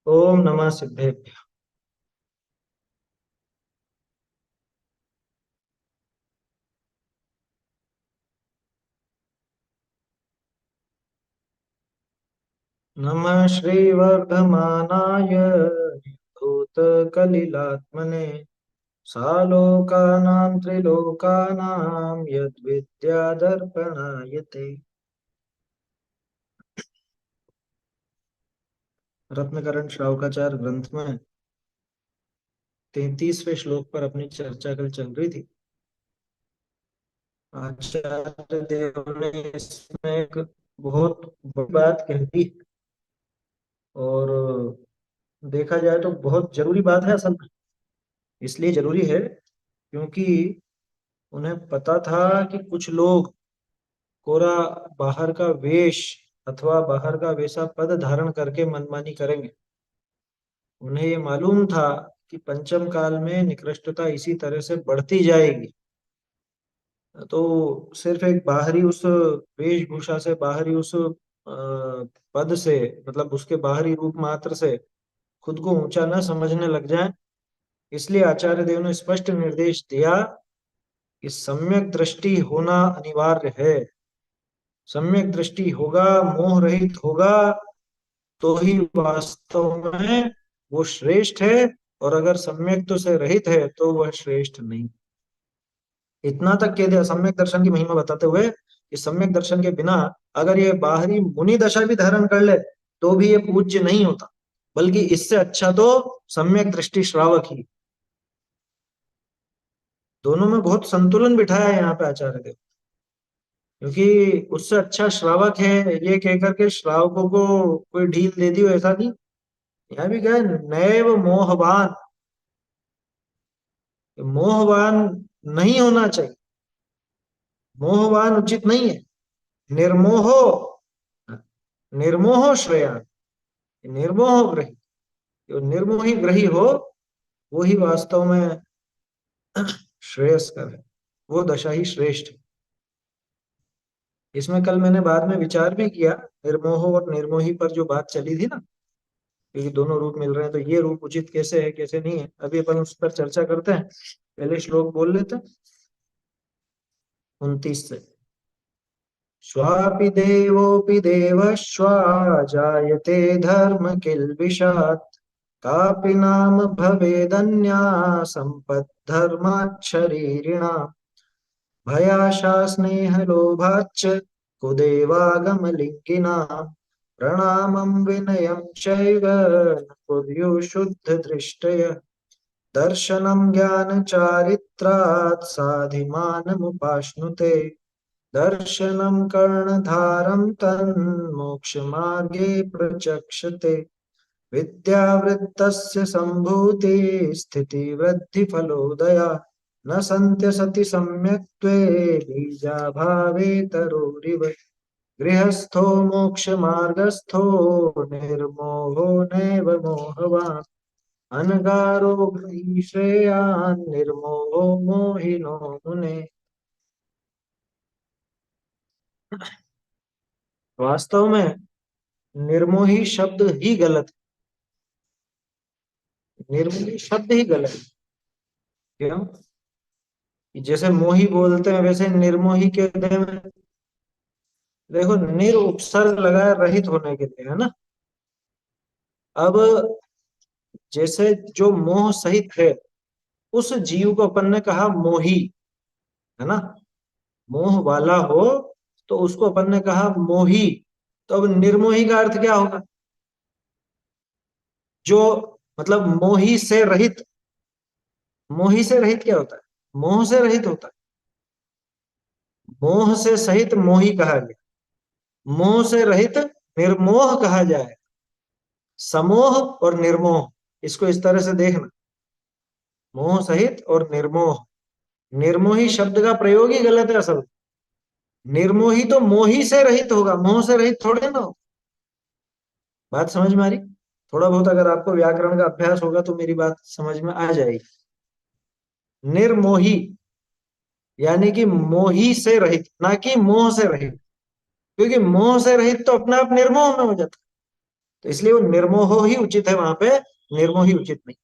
ओम नमः सिद्धेभ्य। नमः श्रीवर्धमानाय भूतकलिलात्मने सालोकानां त्रिलोकानां यद्विद्यादर्पणायते। रत्नकरण श्रावकाचार्य ग्रंथ में 33वें श्लोक पर अपनी चर्चा कल चल रही थी। आचार्य देव ने इसमें एक बहुत बड़ी बात कह दी और देखा जाए तो बहुत जरूरी बात है असल में। इसलिए जरूरी है क्योंकि उन्हें पता था कि कुछ लोग कोरा बाहर का वेश अथवा बाहर का वैसा पद धारण करके मनमानी करेंगे। उन्हें ये मालूम था कि पंचम काल में निकृष्टता इसी तरह से बढ़ती जाएगी। तो सिर्फ एक बाहरी उस वेशभूषा से, बाहरी उस पद से, मतलब उसके बाहरी रूप मात्र से खुद को ऊंचा न समझने लग जाए। इसलिए आचार्य देव ने स्पष्ट निर्देश दिया कि सम्यक दृष्टि होना अनिवार्य है। सम्यक दृष्टि होगा, मोह रहित होगा, तो ही वास्तव में वो श्रेष्ठ है। और अगर सम्यक तो से रहित है तो वह श्रेष्ठ नहीं। इतना तक कह दिया सम्यक दर्शन की महिमा बताते हुए कि सम्यक दर्शन के बिना अगर ये बाहरी मुनि दशा भी धारण कर ले तो भी ये पूज्य नहीं होता, बल्कि इससे अच्छा तो सम्यक दृष्टि श्रावक ही। दोनों में बहुत संतुलन बिठाया है यहाँ पे आचार्य देव। क्योंकि उससे अच्छा श्रावक है ये कह करके श्रावकों को कोई ढील दे दी हो ऐसा नहीं। यहाँ भी क्या है, नैव मोहवान। मोहवान नहीं होना चाहिए। मोहवान उचित नहीं है। निर्मोहो, निर्मोहो श्रेया। निर्मोह ग्रही, जो निर्मोही ग्रही हो वो ही वास्तव में श्रेयस्कर है। वो दशा ही श्रेष्ठ है। इसमें कल मैंने बाद में विचार भी किया, निर्मोह और निर्मोही पर जो बात चली थी ना, क्योंकि दोनों रूप मिल रहे हैं तो ये रूप उचित कैसे है कैसे नहीं है, अभी अपन उस पर चर्चा करते हैं। पहले श्लोक बोल लेते हैं 29 से। स्वापि देवोऽपि देवश्वा जायते धर्म किल्बिषात् कापि नाम भवेदन्या सम्पद्धर्माच्छरीरिणाम् भयाशा स्नेहलोभाच्च कुदेवागमलिङ्गिनाम् प्रणामं विनयं चैव न कुर्युः शुद्धदृष्टयः दर्शनं ज्ञानचारित्रात् साधिमानमुपाश्नुते दर्शनं कर्णधारं तन्मोक्षमार्गे प्रचक्षते विद्यावृत्तस्य सम्भूते स्थितिवृद्धिफलोदया न सन्त्यसति सम्यक्त्वे बीजाभावे तरोरिव गृहस्थो मोक्षमार्गस्थो निर्मोहो नैव मोहवान् अनगारो गृही श्रेयान् निर्मोहो मोहिनो मुने। वास्तव में निर्मोही शब्द ही गलत है। निर्मोही शब्द ही गलत है। क्यों? कि जैसे मोही बोलते हैं वैसे निर्मोही कहते हैं। देखो, निर उपसर्ग लगाया रहित होने के लिए, है ना। अब जैसे जो मोह सहित है उस जीव को अपन ने कहा मोही, है ना। मोह वाला हो तो उसको अपन ने कहा मोही। तो अब निर्मोही का अर्थ क्या होगा? जो, मतलब मोही से रहित। मोही से रहित क्या होता है? मोह से रहित होता है। मोह से सहित मोही कहा गया। मोह से रहित निर्मोह कहा जाए। समोह और निर्मोह, इसको इस तरह से देखना। मोह सहित और निर्मोह। निर्मोही शब्द का प्रयोग ही गलत है असल में। निर्मोही तो मोही से रहित होगा, मोह से रहित थोड़े ना हो। बात समझ में आ रही? थोड़ा बहुत अगर आपको व्याकरण का अभ्यास होगा तो मेरी बात समझ में आ जाएगी। निर्मोही यानी कि मोही से रहित, ना कि मोह से रहित। क्योंकि मोह से रहित तो अपने आप निर्मोह में हो जाता है। तो इसलिए वो निर्मोह ही उचित है, वहां पे निर्मोही उचित नहीं।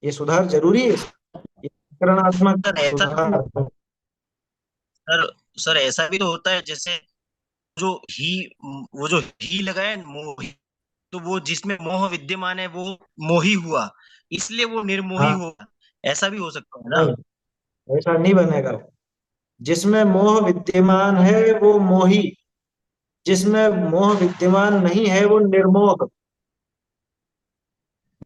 ये सुधार जरूरी है इसका, ये सर व्याकरणात्मक ऐसा भी, सुधार है। सर सर ऐसा भी तो होता है, जैसे जो ही, वो जो ही लगाए मोही, तो वो जिसमें मोह विद्यमान है वो मोही हुआ, इसलिए वो निर्मोही हाँ, होगा। ऐसा भी हो सकता है ना? नहीं, ऐसा नहीं बनेगा। जिसमें मोह विद्यमान है वो मोही, जिसमें मोह विद्यमान नहीं है वो निर्मोह।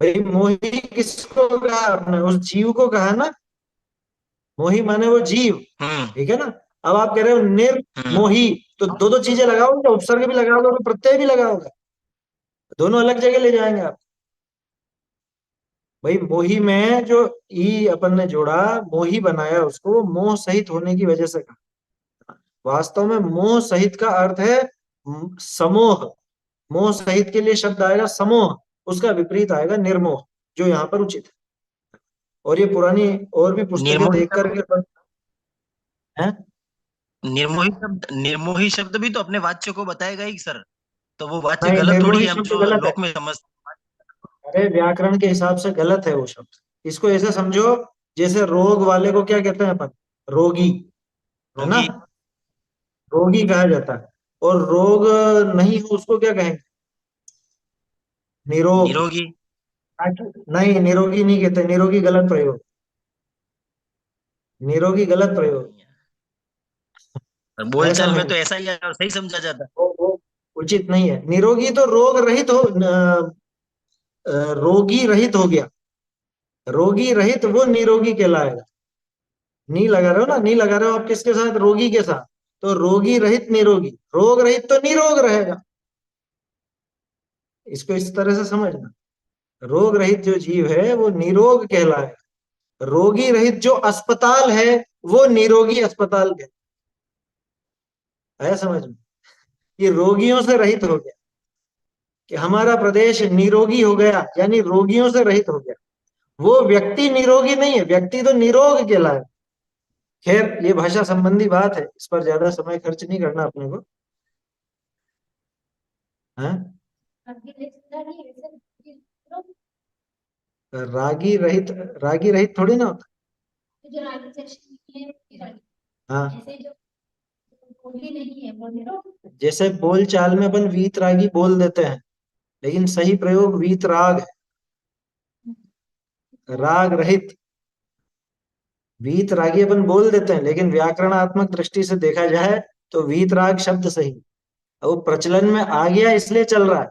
भाई मोही किसको कहा आपने? उस जीव को कहा ना। मोही माने वो जीव, हम्म। ठीक है ना। अब आप कह रहे हो हम्म। निर्मोही, तो दो दो चीजें लगाओगे, उपसर्ग भी लगाओगे और प्रत्यय भी लगाओगे, दोनों अलग जगह ले जाएंगे आप। भाई मोही में जो ई अपन ने जोड़ा, मोही बनाया उसको, वो मोह सहित होने की वजह से कहा। वास्तव में मोह सहित का अर्थ है समोह। मोह सहित के लिए शब्द आएगा समोह, उसका विपरीत आएगा निर्मोह, जो यहाँ पर उचित है। और ये पुरानी और भी पुस्तकें निर्मोही देख शब्द, करके हैं। निर्मोही शब्द भी तो अपने वाच्य को बताएगा ही सर। तो वो वाच्य नहीं, गलत थोड़ी निर्मोही है, हम शब्द जो गलत है। लोक में समझ। अरे व्याकरण के हिसाब से गलत है वो शब्द। इसको ऐसे समझो, जैसे रोग वाले को क्या कहते हैं अपन? रोगी, है ना। रोगी। रोगी कहा जाता है। और रोग नहीं हो उसको क्या कहेंगे? निरोग। निरोगी। नहीं, निरोगी नहीं कहते, निरोगी गलत प्रयोग, निरोगी गलत प्रयोग और है, बोलचाल में समझ। तो ऐसा ही है, और सही समझा जाता है। वो उचित नहीं है। निरोगी तो रोग रहित हो रोगी रहित हो गया। रोगी रहित वो निरोगी कहलाएगा। नी लगा रहे हो ना, नी लगा रहे हो आप किसके साथ? रोगी के साथ। तो रोगी रहित निरोगी, रोग रहित तो निरोग रहेगा। इसको इस तरह से समझना। रोग रहित जो जीव है वो निरोग कहलाएगा। रोगी रहित जो अस्पताल है वो निरोगी अस्पताल है, समझ में। ये रोगियों से रहित हो गया, कि हमारा प्रदेश निरोगी हो गया, यानी रोगियों से रहित हो गया। वो व्यक्ति निरोगी नहीं है, व्यक्ति तो निरोग कहलाए। खैर, ये भाषा संबंधी बात है, इस पर ज्यादा समय खर्च नहीं करना अपने को। हाँ? रागी रहित, रागी रहित थोड़ी ना होता। हाँ, जैसे बोल चाल में अपन वीतरागी बोल देते हैं, लेकिन सही प्रयोग वीतराग है, राग रहित। वीतरागी अपन बोल देते हैं, लेकिन व्याकरणात्मक दृष्टि से देखा जाए तो वीतराग शब्द सही। अब वो प्रचलन में आ गया इसलिए चल रहा है।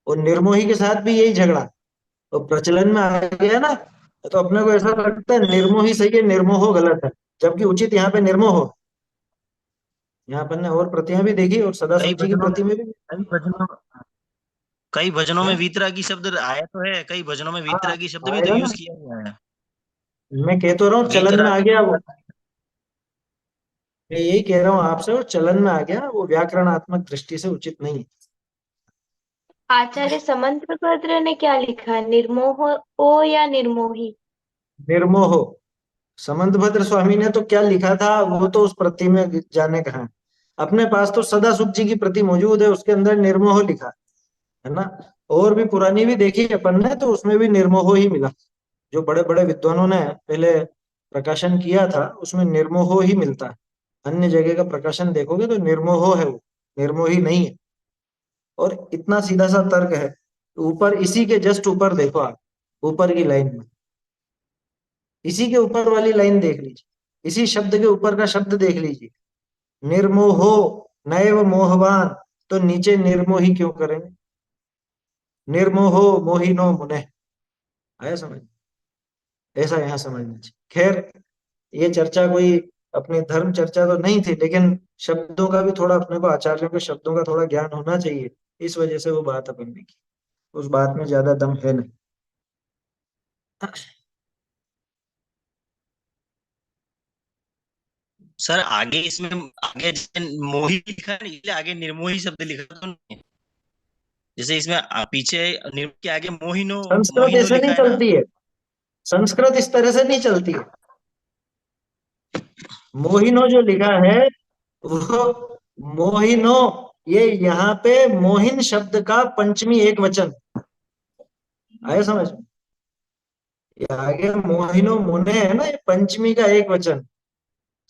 और निर्मोही के साथ भी यही झगड़ा, तो प्रचलन में आ गया ना, तो अपने को ऐसा लगता है निर्मोही सही है, निर्मोहो गलत है, जबकि उचित यहाँ पे निर्मोहो। यहाँ अपन ने और प्रतियां भी देखी, और कई सदाशिव जी की भजनों में, प्रति में भी। कई भजनों में है? वीतरागी शब्द आया तो है, कई भजनों में हाँ, वीतरागी शब्द भी तो आएगा यूज ना। किया हुआ है। मैं कह तो रहा हूँ चलन में आ वीतरागी। गया वो। मैं यही कह रहा हूँ आपसे, वो चलन में आ गया, वो व्याकरणात्मक दृष्टि से उचित नहीं है। आचार्य समंतभद्र ने क्या लिखा, निर्मोह ओ या निर्मोही? निर्मोहो। समंतभद्र स्वामी ने तो क्या लिखा था वो तो उस प्रति में जाने कहा है। अपने पास तो सदाशिव जी की प्रति मौजूद है, उसके अंदर निर्मोह लिखा है ना। और भी पुरानी भी देखी अपन ने, तो उसमें भी निर्मोह ही मिला। जो बड़े बड़े विद्वानों ने पहले प्रकाशन किया था उसमें निर्मोह ही मिलता है। अन्य जगह का प्रकाशन देखोगे तो निर्मोह है, वो निर्मोही नहीं है। और इतना सीधा सा तर्क है, ऊपर इसी के जस्ट ऊपर देखो आप, ऊपर की लाइन में, इसी के ऊपर वाली लाइन देख लीजिए, इसी शब्द के ऊपर का शब्द देख लीजिए। निर्मोहो नैव मोहवान, तो नीचे निर्मोही क्यों करेंगे? निर्मोहो मोहिनो मुने। आया समझ? ऐसा यहाँ समझना चाहिए। खैर, ये चर्चा कोई अपनी धर्म चर्चा तो नहीं थी, लेकिन शब्दों का भी थोड़ा अपने को, आचार्यों के शब्दों का थोड़ा ज्ञान होना चाहिए। इस वजह से वो बात अपन ने की। उस बात में ज्यादा दम है नहीं। सर आगे इसमें, आगे जैसे मोही लिखा है ना, इसलिए आगे निर्मोही शब्द लिखा तो नहीं है। जैसे इसमें पीछे के आगे मोहिनो, संस्कृत मोहिनो ऐसे लिखा नहीं है ना। चलती है, संस्कृत इस तरह से नहीं चलती है। मोहिनो जो लिखा है वो मोहिनो, ये यहाँ पे मोहिन शब्द का पंचमी एक वचन, आया समझ में? ये आगे मोहिनो मुने है ना, ये पंचमी का एक वचन।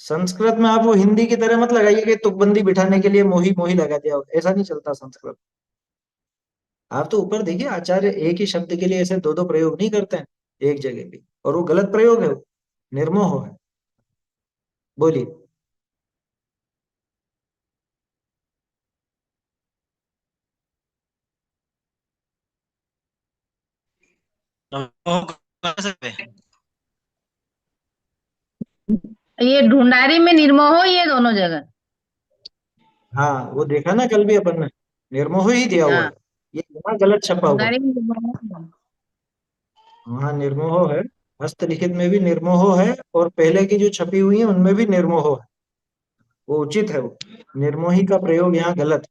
संस्कृत में आप वो हिंदी की तरह मत लगाइए कि तुकबंदी बिठाने के लिए मोही मोही लगा दिया हो, ऐसा नहीं चलता संस्कृत। आप तो ऊपर देखिए, आचार्य एक ही शब्द के लिए ऐसे दो दो प्रयोग नहीं करते हैं एक जगह भी, और वो गलत प्रयोग है, वो निर्मोह है। बोलिए। मोह कहाँ से है? ये ढूंढारी में निर्मोह ये दोनों जगह। हाँ, वो देखा ना कल भी अपन ने, निर्मोह ही दिया हुआ है, हाँ, ये यहाँ गलत छपा हुआ है। ढूंढारी में निर्मोह। वहाँ निर्मोह है, हस्तलिखित में भी निर्मोह है, और पहले की जो छपी हुई है उनमें भी निर्मोह है। वो उचित है, वो निर्मोही का प्रयोग यहाँ गलत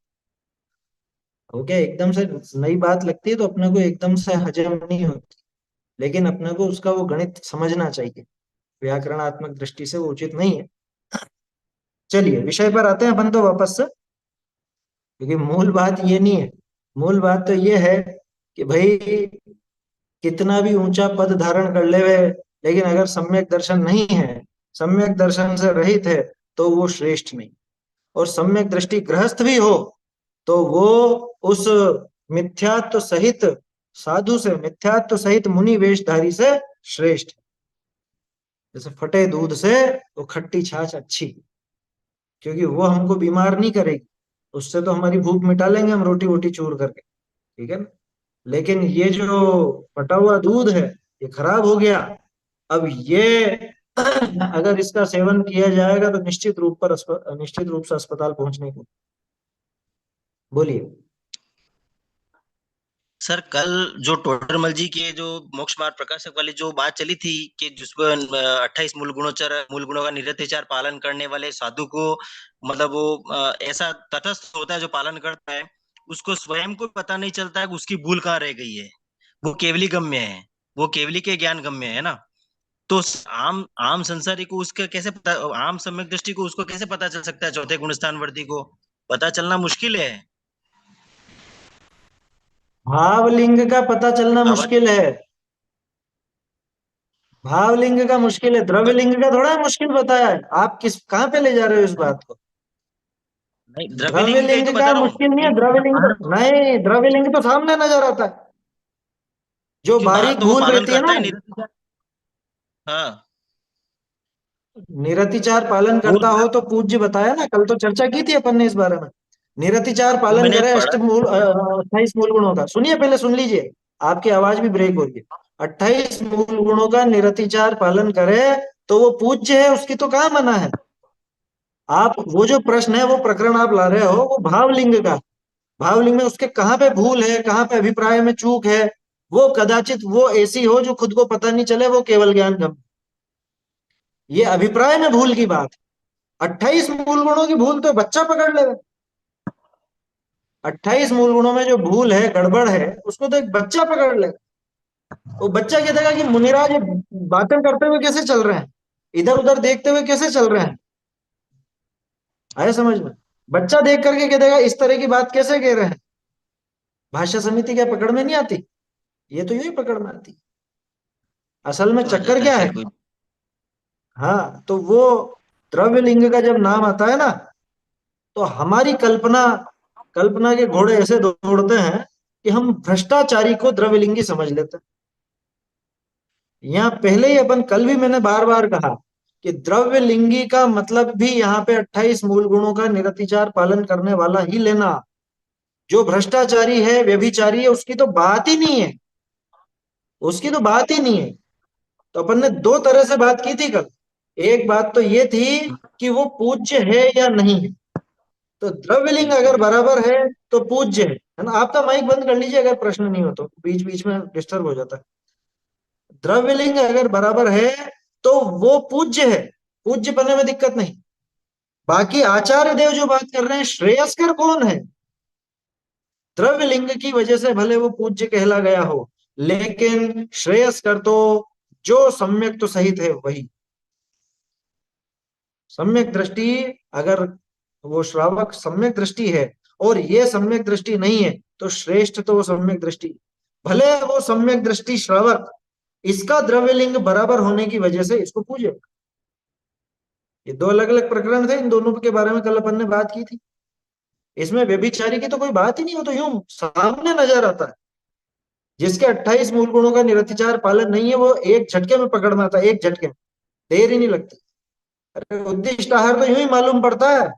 हो गया। एकदम से नई बात लगती है तो अपने को एकदम से हजम नहीं होती, लेकिन अपने को उसका वो गणित समझना चाहिए, व्याकरणात्मक दृष्टि से वो उचित नहीं है। चलिए विषय पर आते हैं अपन तो वापस से, क्योंकि मूल बात ये नहीं है। मूल बात तो ये है कि भाई कितना भी ऊंचा पद धारण कर ले वे, लेकिन अगर सम्यक दर्शन नहीं है, सम्यक दर्शन से रहित है, तो वो श्रेष्ठ नहीं। और सम्यक दृष्टि गृहस्थ भी हो तो वो उस मिथ्यात्व सहित साधु से, मिथ्यात्व सहित मुनि वेशधारी से श्रेष्ठ। जैसे फटे दूध से वो खट्टी छाछ अच्छी, क्योंकि वो हमको बीमार नहीं करेगी, उससे तो हमारी भूख मिटा लेंगे हम रोटी वोटी चूर करके, ठीक है ना। लेकिन ये जो फटा हुआ दूध है, ये खराब हो गया। अब ये अगर इसका सेवन किया जाएगा तो निश्चित रूप से अस्पताल पहुंचने को। बोलिए। सर कल जो टोडरमल जी के जो मोक्ष मार्ग प्रकाशक वाली जो बात चली थी कि जिसको 28 मूल गुणों का निरतिचार पालन करने वाले साधु को, मतलब वो ऐसा तटस्थ होता है जो पालन करता है, उसको स्वयं को पता नहीं चलता है कि उसकी भूल कहाँ रह गई है। वो केवली गम्य है, वो केवली के ज्ञान गम्य है ना। तो आम आम संसारी को उसका कैसे पता, आम सम्यक दृष्टि को उसको कैसे पता चल सकता है, चौथे गुण स्थान वर्ती को पता चलना मुश्किल है। भावलिंग का पता चलना आवाज मुश्किल है, भावलिंग का मुश्किल है, द्रव्यलिंग का थोड़ा मुश्किल बताया है। आप किस कहाँ पे ले जा रहे हो इस बात को? नहीं, द्रव्यलिंग का ही द्रव्यलिंग तो का बता रहा हूँ मुश्किल नहीं है, कि द्रव्यलिंग तो नहीं, द्रव्यलिंग तो सामने नजर आता है, जो क्योंकि वहां बारीक तो वो भूल पालन रहती है करता ना। है निरंतर। हाँ, निरतिचार पालन वो करता हो तो पूज्य बताया ना, कल तो चर्चा की थी अपन ने इस बारे में। निरतिचार वो पालन मैंने करे पढ़ा। 28 मूल गुणों का। सुनिए, पहले सुन लीजिए, आपकी आवाज भी ब्रेक हो रही है। 28 मूल गुणों का निरतिचार पालन करे तो वो पूज्य है, उसकी तो कहाँ मना है। आप वो जो प्रश्न है, वो प्रकरण आप ला रहे हो वो भावलिंग का। भावलिंग में उसके कहाँ पे भूल है, कहाँ पे अभिप्राय में चूक है, वो कदाचित वो ऐसी हो जो खुद को पता नहीं चले, वो केवल ज्ञान गम। ये अभिप्राय में भूल की बात है। 28 मूल गुणों की भूल तो बच्चा पकड़ लेगा। 28 मूल गुणों में जो भूल है, गड़बड़ है, उसको तो एक बच्चा पकड़ लेगा। वो बच्चा कह देगा कि मुनिराज ये बातें करते हुए कैसे चल रहे हैं, इधर उधर देखते हुए कैसे चल रहे हैं। आया समझ में? बच्चा देख करके कह देगा इस तरह की बात कैसे कह रहे हैं। भाषा समिति क्या पकड़ में नहीं आती? ये तो यही पकड़ में आती। असल में तो आ चक्कर जाता है क्या है? फिर कोई। हाँ, तो वो द्रव्य लिंग का जब नाम आता है ना, तो हमारी कल्पना, कल्पना के घोड़े ऐसे दौड़ते हैं कि हम भ्रष्टाचारी को द्रव्यलिंगी समझ लेते हैं। यहाँ पहले ही अपन, कल भी मैंने बार बार कहा कि द्रव्य लिंगी का मतलब भी यहाँ पे 28 मूल गुणों का निरतिचार पालन करने वाला ही लेना। जो भ्रष्टाचारी है, व्यभिचारी है, उसकी तो बात ही नहीं है, उसकी तो बात ही नहीं है। तो अपन ने दो तरह से बात की थी कल। एक बात तो ये थी कि वो पूज्य है या नहीं है। तो द्रव्यलिंग बिल्कुल। अगर बराबर है तो पूज्य है ना। आपका माइक बंद कर लीजिए अगर प्रश्न नहीं हो तो, बीच बीच में डिस्टर्ब हो जाता है। द्रव्यलिंग अगर बराबर है तो वो पूज्य है, पूज्य बनने में दिक्कत नहीं। बाकी आचार्य देव जो बात कर रहे हैं, श्रेयस्कर कौन है? द्रव्यलिंग की वजह से भले वो पूज्य कहला गया हो, लेकिन श्रेयस्कर तो जो सम्यक तो सहित है वही। सम्यक दृष्टि, अगर वो श्रावक सम्यक दृष्टि है और ये सम्यक दृष्टि नहीं है, तो श्रेष्ठ तो वो सम्यक दृष्टि। भले वो सम्यक दृष्टि श्रावक इसका द्रव्यलिंग बराबर होने की वजह से इसको पूजे। ये दो अलग अलग प्रकरण थे, इन दोनों के बारे में कल अपन ने बात की थी। इसमें व्यभिचारी की तो कोई बात ही नहीं हो, तो यूं सामने नजर आता है। जिसके 28 मूल गुणों का निरतिचार पालन नहीं है, वो एक झटके में पकड़ना था, एक झटके में, देर ही नहीं लगती। अरे उद्दिष्ट आहार तो यूं ही मालूम पड़ता है,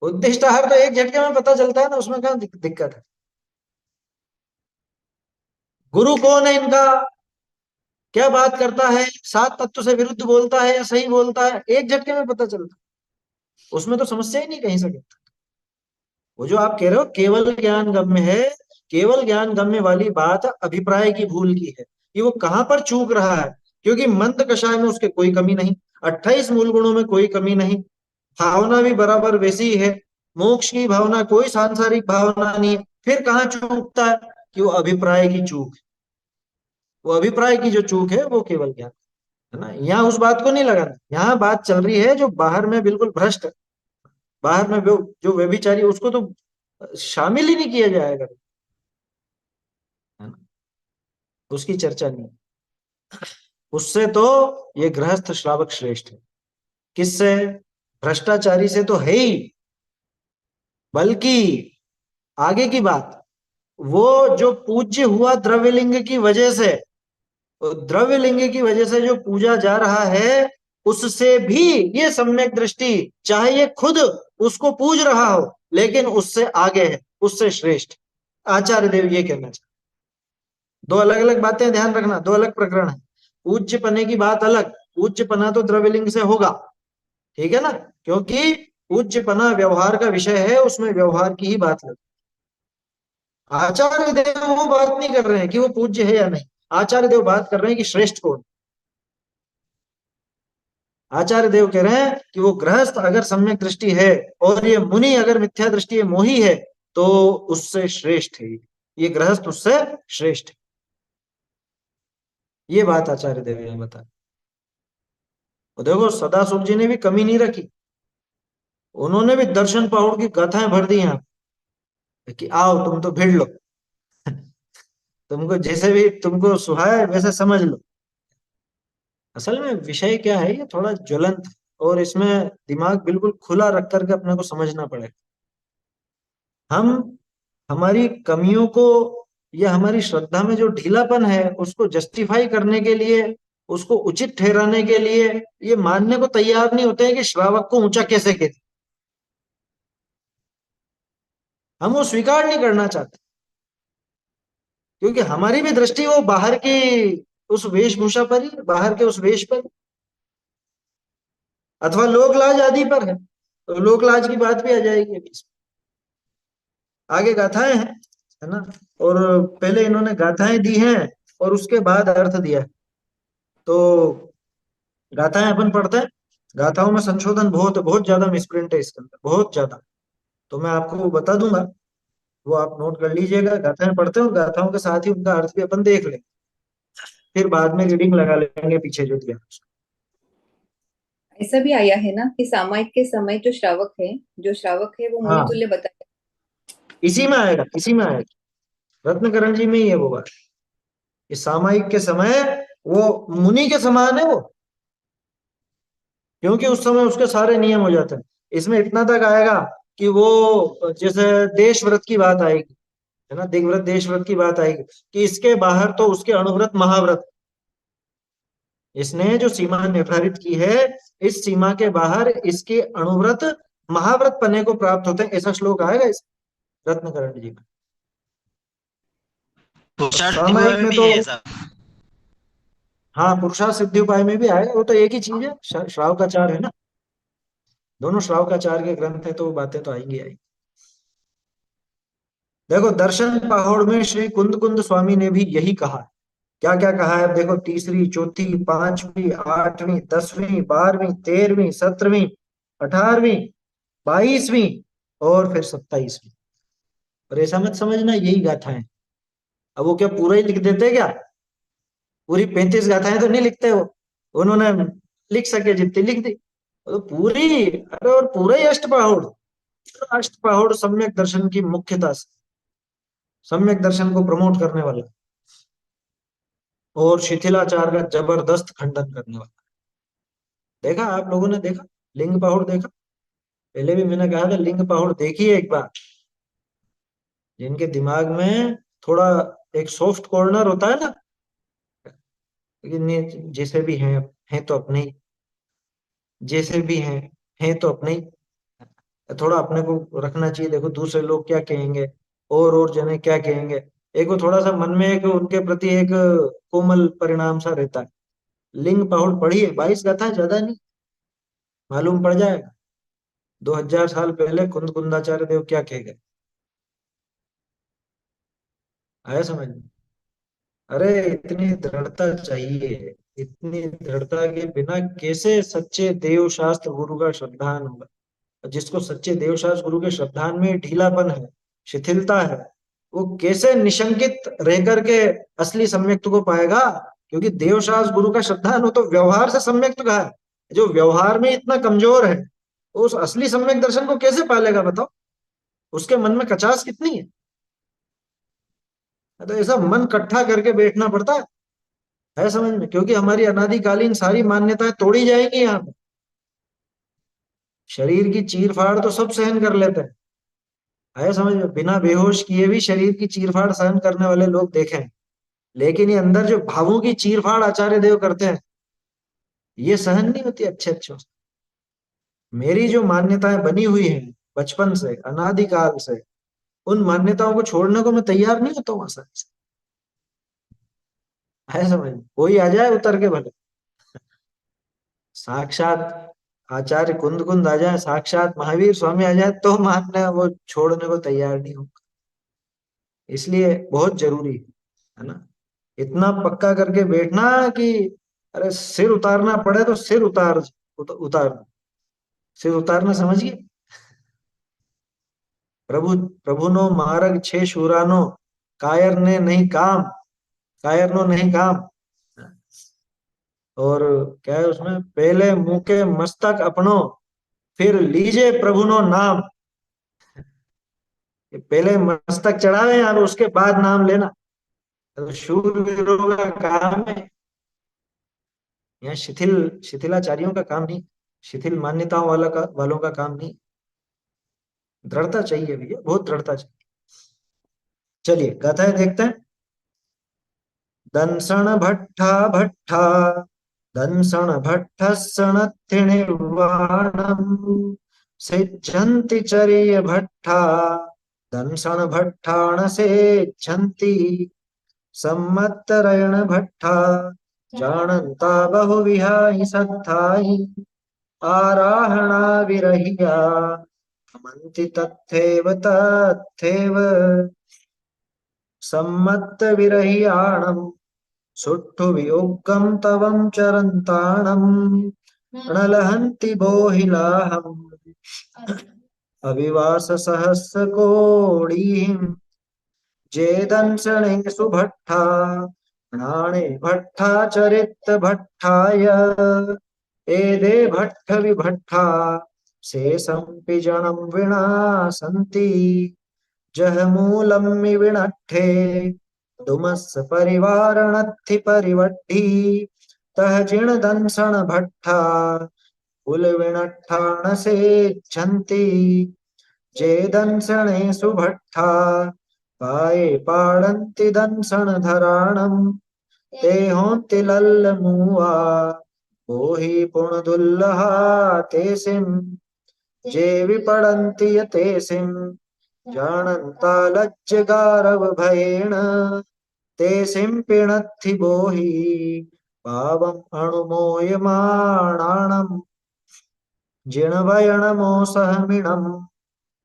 उद्दिष्ट आहार तो एक झटके में पता चलता है ना, उसमें क्या दिक्कत है। गुरु कौन है इनका, क्या बात करता है, सात तत्व से विरुद्ध बोलता है या सही बोलता है, एक झटके में पता चलता है। उसमें तो समस्या ही नहीं कहीं से। वो जो आप कह रहे हो केवल ज्ञान गम्य है, केवल ज्ञान गम्य वाली बात अभिप्राय की भूल की है कि वो कहां पर चूक रहा है। क्योंकि मंद कषाय में उसके कोई कमी नहीं, 28 मूल गुणों में कोई कमी नहीं, भावना भी बराबर वैसी ही है, मोक्ष की भावना, कोई सांसारिक भावना नहीं है। फिर कहाँ चूकता है कि वो अभिप्राय की चूक है। वो अभिप्राय की जो चूक है वो केवल ज्ञान है ना। यहाँ उस बात को नहीं लगाना, यहाँ बात चल रही है जो बाहर में बिल्कुल भ्रष्ट है, बाहर में जो व्यभिचारी, उसको तो शामिल ही नहीं किया जाएगा, है ना, उसकी चर्चा नहीं। उससे तो ये गृहस्थ श्रावक श्रेष्ठ है। किससे, भ्रष्टाचारी से तो है ही, बल्कि आगे की बात, वो जो पूज्य हुआ द्रव्यलिंग की वजह से, द्रव्यलिंग की वजह से जो पूजा जा रहा है, उससे भी ये सम्यक दृष्टि, चाहे ये खुद उसको पूज रहा हो लेकिन उससे आगे है, उससे श्रेष्ठ। आचार्य देव ये कहना चाहते। दो अलग अलग बातें ध्यान रखना, दो अलग प्रकरण है। पूज्य पने की बात अलग, पूज्य पना तो द्रव्यलिंग से होगा, ठीक है ना, क्योंकि पूज्य पना व्यवहार का विषय है, उसमें व्यवहार की ही बात लगे। आचार्य देव वो बात नहीं कर रहे हैं कि वो पूज्य है या नहीं, आचार्य देव बात कर रहे हैं कि श्रेष्ठ कौन। आचार्य देव कह रहे हैं कि वो गृहस्थ अगर सम्यक दृष्टि है और ये मुनि अगर मिथ्या दृष्टि है, मोही है, तो उससे श्रेष्ठ है, ये गृहस्थ उससे श्रेष्ठ है। ये बात आचार्य देव ने बताया। और देखो सदाशुभ जी ने भी कमी नहीं रखी, उन्होंने भी दर्शन पाहुड़ की गाथाएं भर दी यहाँ पे कि आओ तुम तो भिड़ लो, तुमको जैसे भी तुमको सुहाए वैसे समझ लो। असल में विषय क्या है, ये थोड़ा ज्वलंत है, और इसमें दिमाग बिल्कुल खुला रख करके अपने को समझना पड़ेगा। हम हमारी कमियों को या हमारी श्रद्धा में जो ढीलापन है उसको जस्टिफाई करने के लिए, उसको उचित ठहराने के लिए ये मानने को तैयार नहीं होते हैं कि श्रावक को ऊंचा कैसे कहते। हम वो स्वीकार नहीं करना चाहते, क्योंकि हमारी भी दृष्टि वो बाहर की उस वेशभूषा पर ही, बाहर के उस वेश पर, अथवा लोक लाज आदि पर है। तो लोक लाज की बात भी आ जाएगी अभी इसमें। आगे गाथाएं हैं, है ना, और पहले इन्होंने गाथाएं दी हैं और उसके बाद अर्थ दिया है। तो गाथाएं अपन पढ़ते हैं। गाथाओं में संशोधन बहुत बहुत ज्यादा मिसप्रिंट है इसके अंदर, बहुत ज्यादा। तो मैं आपको वो बता दूंगा, वो आप नोट कर लीजिएगा। गाथाएं पढ़ते हो, गाथाओं के साथ ही उनका अर्थ भी अपन देख लेंगे, फिर बाद में रीडिंग लगा लेंगे पीछे जो दिया। ऐसा भी आया है ना कि सामायिक के समय जो श्रावक है वो मुनि हाँ, तुल्य बताया। इसी में आएगा, इसी में आएगा, रत्नकरण जी में ही है वो बात। इस सामायिक के समय वो मुनि के समान है वो, क्योंकि उस समय उसके सारे नियम हो जाते हैं। इसमें इतना तक आएगा कि वो जैसे देश व्रत की बात आएगी, है ना, दिग्व्रत देश व्रत की बात आएगी कि इसके बाहर तो उसके अणुव्रत महाव्रत, इसने जो सीमा निर्धारित की है, इस सीमा के बाहर इसके अणुव्रत महाव्रत पने को प्राप्त होते हैं। ऐसा श्लोक आएगा इस रत्नकरण जी में। पुरुषार्थ सामायिक में में भी तो है ऐसा। हाँ, पुरुषार्थ सिद्धि उपाय में भी आएगा, वो तो एक ही चीज है, श्राव का चार है ना, दोनों श्राव का चार के ग्रंथ है, तो वो बातें तो आएंगी आएंगी। देखो दर्शन पहाड़ में श्री कुंद कुंद स्वामी ने भी यही कहा है। क्या क्या कहा है देखो, तीसरी, चौथी, पांचवी, आठवीं, 10वीं, 12वीं, 13वीं, 17वीं, 18वीं, 22वीं और फिर 27वीं। और ऐसा मत समझना यही गाथा है। अब वो क्या पूरा ही लिख देते क्या, पूरी 35 गाथाएं तो नहीं लिखते वो, उन्होंने लिख सके जितनी लिख दी। तो पूरी, अरे और पूरा ही अष्टपहाड़, अष्टपहाड़ सम्यक दर्शन की मुख्यता से, सम्यक दर्शन को प्रमोट करने वाला और शिथिलाचार का जबरदस्त खंडन करने वाला। देखा आप लोगों ने? देखा लिंग पाहुड़? देखा? पहले भी मैंने कहा था लिंग पाहुड़ देखिए एक बार। जिनके दिमाग में थोड़ा एक सॉफ्ट कॉर्नर होता है ना, लेकिन ये जैसे भी हैं तो अपने ही, जैसे भी हैं तो अपने ही। थोड़ा अपने को रखना चाहिए, देखो दूसरे लोग क्या कहेंगे और जने क्या कहेंगे। एक वो थोड़ा सा मन में एक उनके प्रति एक कोमल परिणाम सा रहता है। लिंग पाहुड़ पढ़िए, 22 गाथा, ज्यादा नहीं, मालूम पड़ जाएगा 2000 साल पहले कुंद कुंदाचार्य देव क्या कह गए। आया समझ में? अरे इतनी दृढ़ता चाहिए, इतनी दृढ़ता के बिना कैसे सच्चे देव शास्त्र गुरु का श्रद्धान होगा। जिसको सच्चे देव शास्त्र गुरु के श्रद्धान में ढीलापन है, शिथिलता है, वो कैसे निशंकित रह करके असली सम्यक्त को पाएगा? क्योंकि देव शास्त्र गुरु का श्रद्धान हो तो व्यवहार से सम्यक्त कहा है। जो व्यवहार में इतना कमजोर है, वो उस असली सम्यक दर्शन को कैसे पालेगा बताओ? उसके मन में कचास कितनी है। तो ऐसा मन इकट्ठा करके बैठना पड़ता है समझ में? क्योंकि हमारी अनादिकालीन सारी मान्यताएं तोड़ी जाएंगी यहाँ पे। शरीर की चीर फाड़ तो सब सहन कर लेते हैं, है समझ में? बिना बेहोश किए भी शरीर की चीर फाड़ सहन करने वाले लोग देखे हैं। लेकिन ये अंदर जो भावों की चीर फाड़ आचार्य देव करते हैं, ये सहन नहीं होती अच्छे अच्छों से। मेरी जो मान्यताएं बनी हुई हैं बचपन से, अनादिकाल से, उन मान्यताओं को छोड़ने को मैं तैयार नहीं होता हूँ आसानी से। है समझ में? कोई आ जाए उतर के भले, साक्षात आचार्य कुंद कुंद आ जाए, साक्षात महावीर स्वामी आ जाए, तो मानना वो छोड़ने को तैयार नहीं होगा। इसलिए बहुत जरूरी है ना, इतना पक्का करके बैठना कि अरे सिर उतारना पड़े तो सिर उतार दो। सिर उतारना समझिए। प्रभु प्रभु नो मार्ग छे शूरानो, कायर ने नहीं काम, कायर नो नहीं काम। और क्या है उसमें, पहले मुंह के मस्तक अपनो, फिर लीजिए प्रभु नो नाम। ये पहले मस्तक चढ़ावे और उसके बाद नाम लेना, तो शूरवीरों का काम है। यहाँ शिथिलाचार्यों का काम नहीं, शिथिल मान्यताओं वालों का काम नहीं। दृढ़ता चाहिए भैया, बहुत दृढ़ता चाहिए। चलिए गाथाएं देखते हैं। दंसण भट्ठा भट्ठा, दंसण भट्टः सणत्थिणिर्वाणम्, सिच्छन्ति चर्य भट्ठा, दंसण भट्टाण सेच्छन्ति, सम्मत्तरयण भट्टा, जानन्ता बहुविहाय सत्थाहि, आराहणा विरहिया, भ्रमन्ति तथैव तथैव, सम्मत्त विरहियाणम्, सुट्ठु वियोगं तवं चरन्ताणम्, प्रणलहन्ति बोहिलाहम्, अविवास सहस्र कोडीम्, जेदंसणेषु भट्टा, प्राणे भट्टा चरित भट्टाय, एदे भट्ट विभट्टा, शेषं जनं विनाशन्ति, जहमूलं विनट्ठे, दुमस् परिवारणत्थि परिवट्ठी, तह जिण दंसण भट्टा, कुल विनट्ठाण सेच्छन्ति, जे दंसणेषु भट्टा, पाये पाडन्ति दंसण धराणम्, ते होन्ति लल्लमुवा, बोहि पुणदुल्लहा तेसिम्, जे विपडन्ति यतेसिम्, जानन्ता लज्जगारव भयेन, तेसिं पिणत्थि बोहि, पावम् अणुमोयमाणाणम्, जिणवयणमोसहमिणम्,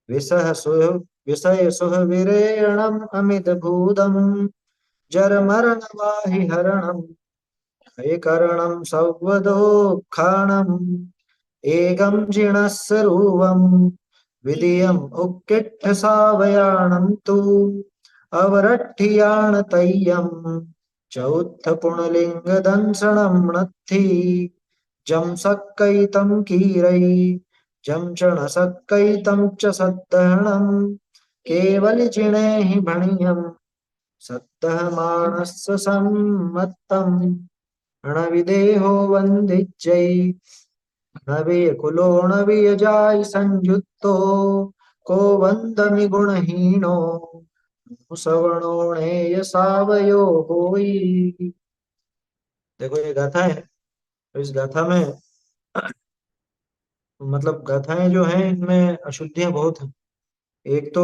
विषय सुहविरेणम् अमितभूतम्, जरमरणवाहि हरणम्, हैकरणम् सौवदोत्खाणम्, एकं जिणस्सरूवम्, विधियम् उक्किट्ठ सावयाणम् तु, अवरट्ठियाण तय्यम्, चौत्थ पुणलिंग दंसणम् नत्थि, जं सक्कैतं कीरै, जं च न सक्कैतं च सद्दहणम्, केवल जिणे ही भणियम सत्तः मानस सम्मतम णविदेहो वन्दिज्यै नवीकुलो संयुक्तो को वन्दमि गुणहीनो सवर्णोणेय सावयो होई। देखो ये गाथा है, तो इस गाथा में मतलब गाथाएं जो हैं इनमें अशुद्धियां बहुत हैं। एक तो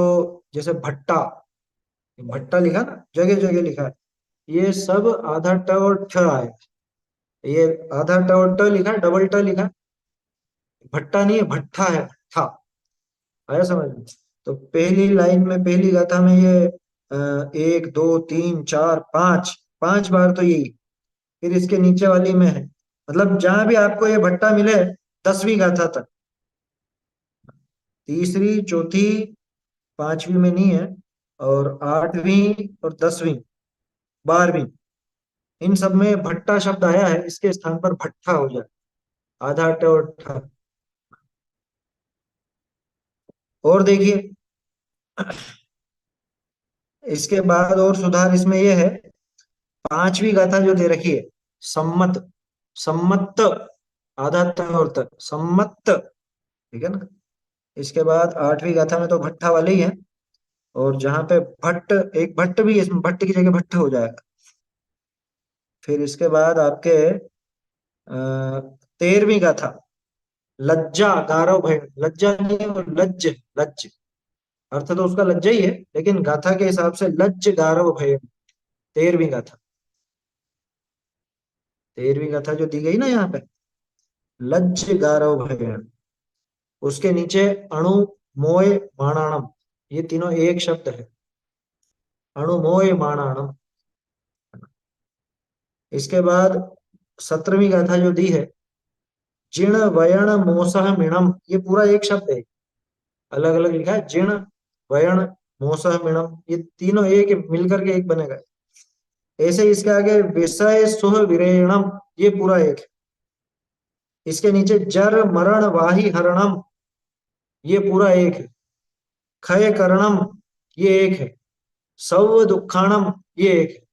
जैसे भट्टा, भट्टा लिखा ना, जगह जगह लिखा है, ये सब आधा ट और ठ आए। ये आधा ट और ट लिखा है, डबल ट लिखा है, भट्टा नहीं है, भट्ठा है, भट्ठा। आया समझ में? तो पहली लाइन में, पहली गाथा में ये एक दो तीन चार पांच, पांच बार तो यही। फिर इसके नीचे वाली में है, मतलब जहां भी आपको ये भट्टा मिले 10वीं गाथा तक, तीसरी चौथी पांचवी में नहीं है, और 8वीं और 10वीं 12वीं, इन सब में भट्टा शब्द आया है, इसके स्थान पर भट्ठा हो जाए, आधा ट और ठ। और देखिए इसके बाद और सुधार इसमें यह है, पांचवी गाथा जो दे रखी है, सम्मत, सम्मत, आधा त और त, सम्मत, ठीक है ना। इसके बाद 8वीं गाथा में तो भट्ठा वाले ही है, और जहां पे भट्ट, एक भट्ट भी है, इसमें भट्ट की जगह भट्ट हो जाएगा। फिर इसके बाद आपके 13वीं गाथा, लज्जा गारव भय, लज्जा नहीं वो लज्ज, लज्ज, अर्थ तो उसका लज्जा ही है, लेकिन गाथा के हिसाब से लज्ज गारव भय। 13वीं गाथा, 13वीं गाथा जो दी गई ना यहाँ पे, लज्ज गारव भय, उसके नीचे अणु मोय माणाणम, ये तीनों एक शब्द है, अणु मोय माणाणम। इसके बाद 17वीं गाथा जो दी है, जिण वयण मोसह मिणम, ये पूरा एक शब्द है, अलग अलग लिखा है, जिण वयण मोसह मिणम, ये तीनों एक मिलकर के एक बनेगा। ऐसे ही इसके आगे विषय सुह विरेणम, ये पूरा एक है। इसके नीचे जर मरण वाही हरणम, ये पूरा एक है। क्षय करणम, ये एक है। सौ दुखाणम, ये एक है।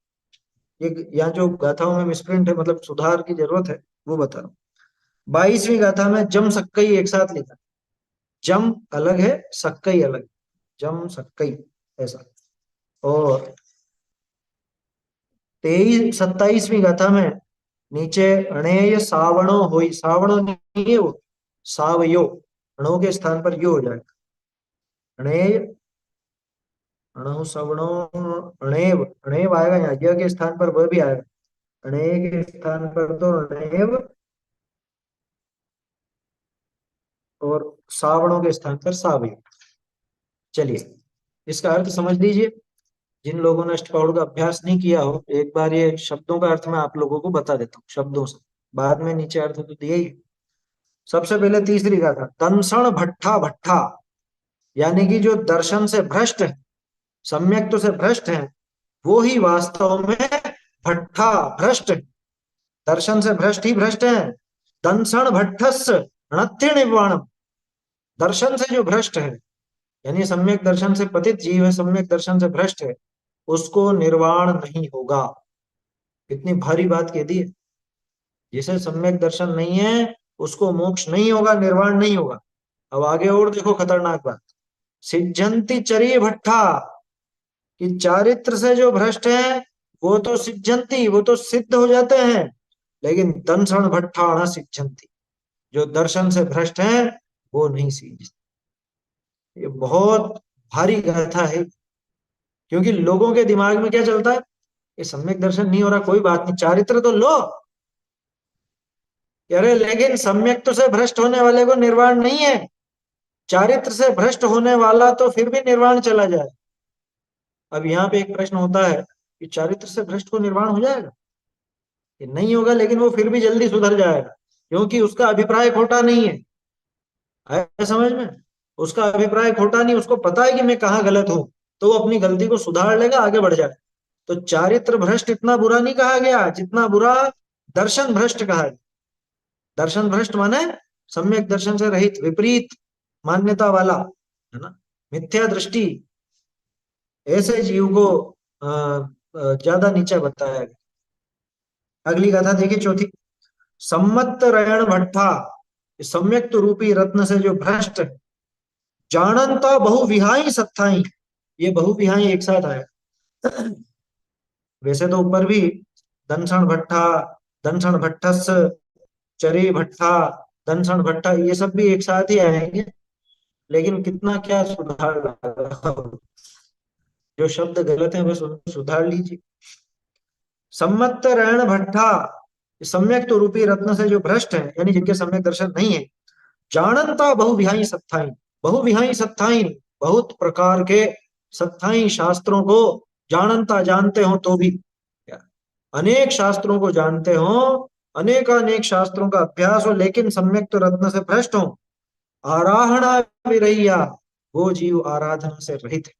ये यहाँ जो गाथाओं में मिसप्रिंट है, मतलब सुधार की जरूरत है, वो बता रहा हूँ। 22वीं गाथा में जम सक्कई एक साथ लिखा, जम अलग है, सक्कई अलग, जम सक्कई ऐसा। और 27वीं गाथा में नीचे अणेय सावणो होई, सावणो नहीं है वो, सावयो, अणो के स्थान पर यो हो जाएगा, अणेय, अणो सवणो, अणेव, अणेव आएगा यहाँ, य के स्थान पर वह भी आएगा, अणेय के स्थान पर तो अणेव, और सावणों के स्थान पर सावय। चलिए इसका अर्थ समझ लीजिए, जिन लोगों ने अष्टपौरुष का अभ्यास नहीं किया हो, एक बार ये शब्दों का अर्थ मैं आप लोगों को बता देता हूँ शब्दों से, बाद में नीचे अर्थ तो दिया ही। सबसे पहले तीसरी का था दंसण भट्ठा, भट्ठा यानी कि जो दर्शन से भ्रष्ट है, सम्यक से भ्रष्ट है, वो ही वास्तव में भट्ठा, भ्रष्ट, दर्शन से भ्रष्ट ही भ्रष्ट है। दंसण भट्टस णथ्य निर्वाणम, दर्शन से जो भ्रष्ट है, यानी सम्यक दर्शन से पतित जीव है, सम्यक दर्शन से भ्रष्ट है, उसको निर्वाण नहीं होगा। इतनी भारी बात कह दी है, जिसे सम्यक दर्शन नहीं है उसको मोक्ष नहीं होगा, निर्वाण नहीं होगा। अब आगे और देखो खतरनाक बात, सिद्धंति चरी भट्ठा, कि चारित्र से जो भ्रष्ट है वो तो सिद्धंति, वो तो सिद्ध हो जाते हैं, लेकिन दंसण भट्ठा न सिद्धंति, जो दर्शन से भ्रष्ट है वो नहीं सीखते। ये बहुत भारी गाथा है, क्योंकि लोगों के दिमाग में क्या चलता है, ये सम्यक दर्शन नहीं हो रहा कोई बात नहीं, चारित्र तो लो, अरे लेकिन सम्यक तो से भ्रष्ट होने वाले को निर्वाण नहीं है, चारित्र से भ्रष्ट होने वाला तो फिर भी निर्वाण चला जाए। अब यहाँ पे एक प्रश्न होता है कि चारित्र से भ्रष्ट को निर्वाण हो जाएगा? ये नहीं होगा, लेकिन वो फिर भी जल्दी सुधर जाएगा, क्योंकि उसका अभिप्राय खोटा नहीं है। आया समझ में? उसका अभिप्राय खोटा नहीं, उसको पता है कि मैं कहाँ गलत हूं, तो वो अपनी गलती को सुधार लेगा, आगे बढ़ जाए। तो चारित्र भ्रष्ट इतना बुरा नहीं कहा गया जितना बुरा दर्शन भ्रष्ट कहा गया। दर्शन भ्रष्ट माने सम्यक दर्शन से रहित, विपरीत मान्यता वाला, है ना, मिथ्या दृष्टि, ऐसे जीव को ज्यादा नीचा बताया गया। अगली गाथा देखिए, चौथी। सम्मत रयण भट्ठा, सम्यक्त रूपी रत्न से जो भ्रष्ट है, जानता बहु विहाई सत्ताई। ये बहु विहाई एक साथ आया। वैसे तो ऊपर भी दंसण भट्ठा, दंसण भट्टस, चरी भट्ठा, दंसण भट्ठा, ये सब भी एक साथ ही आएंगे। लेकिन कितना क्या सुधार लगा, जो शब्द गलत है बस उनको सुधार लीजिए। सम्मत रैण भट्ठा, सम्यक तो रूपी रत्न से जो भ्रष्ट है, यानी जिनके सम्यक दर्शन नहीं है, जानता बहु विहाई सत्ताई। बहु विहाई सत्ताई, बहुत प्रकार के सत्ताई शास्त्रों को जानता, जानते हो तो भी, अनेक शास्त्रों को जानते हो, अनेक शास्त्रों का अभ्यास हो, लेकिन सम्यक तो रत्न से भ्रष्ट हो। आराहणा विरहिया, वो जीव आराधना से रहित है।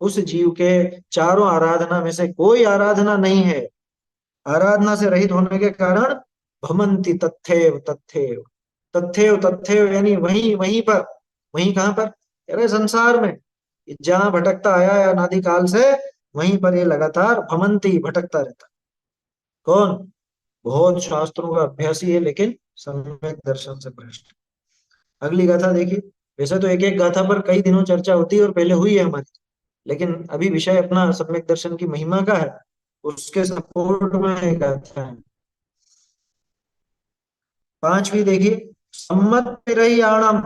उस जीव के चारों आराधना में से कोई आराधना नहीं है। आराधना से रहित होने के कारण भमंति तथ्येव तथ्येव, तथ्येव तथ्येव, यानी वहीं वहीं पर, वहीं कहां पर, अरे संसार में जहां भटकता आया है अनादि काल से, वहीं पर ये लगातार भमंती, भटकता रहता। कौन? बहुत शास्त्रों का अभ्यासी है लेकिन सम्यक दर्शन से भ्रष्ट। अगली गाथा देखिए। वैसे तो एक एक गाथा पर कई दिनों चर्चा होती है और पहले हुई है हमारी, लेकिन अभी विषय अपना सम्यक दर्शन की महिमा का है, उसके सपोर्ट में एक गाथा है। पांचवी देखिए। सम्मत रही आणम,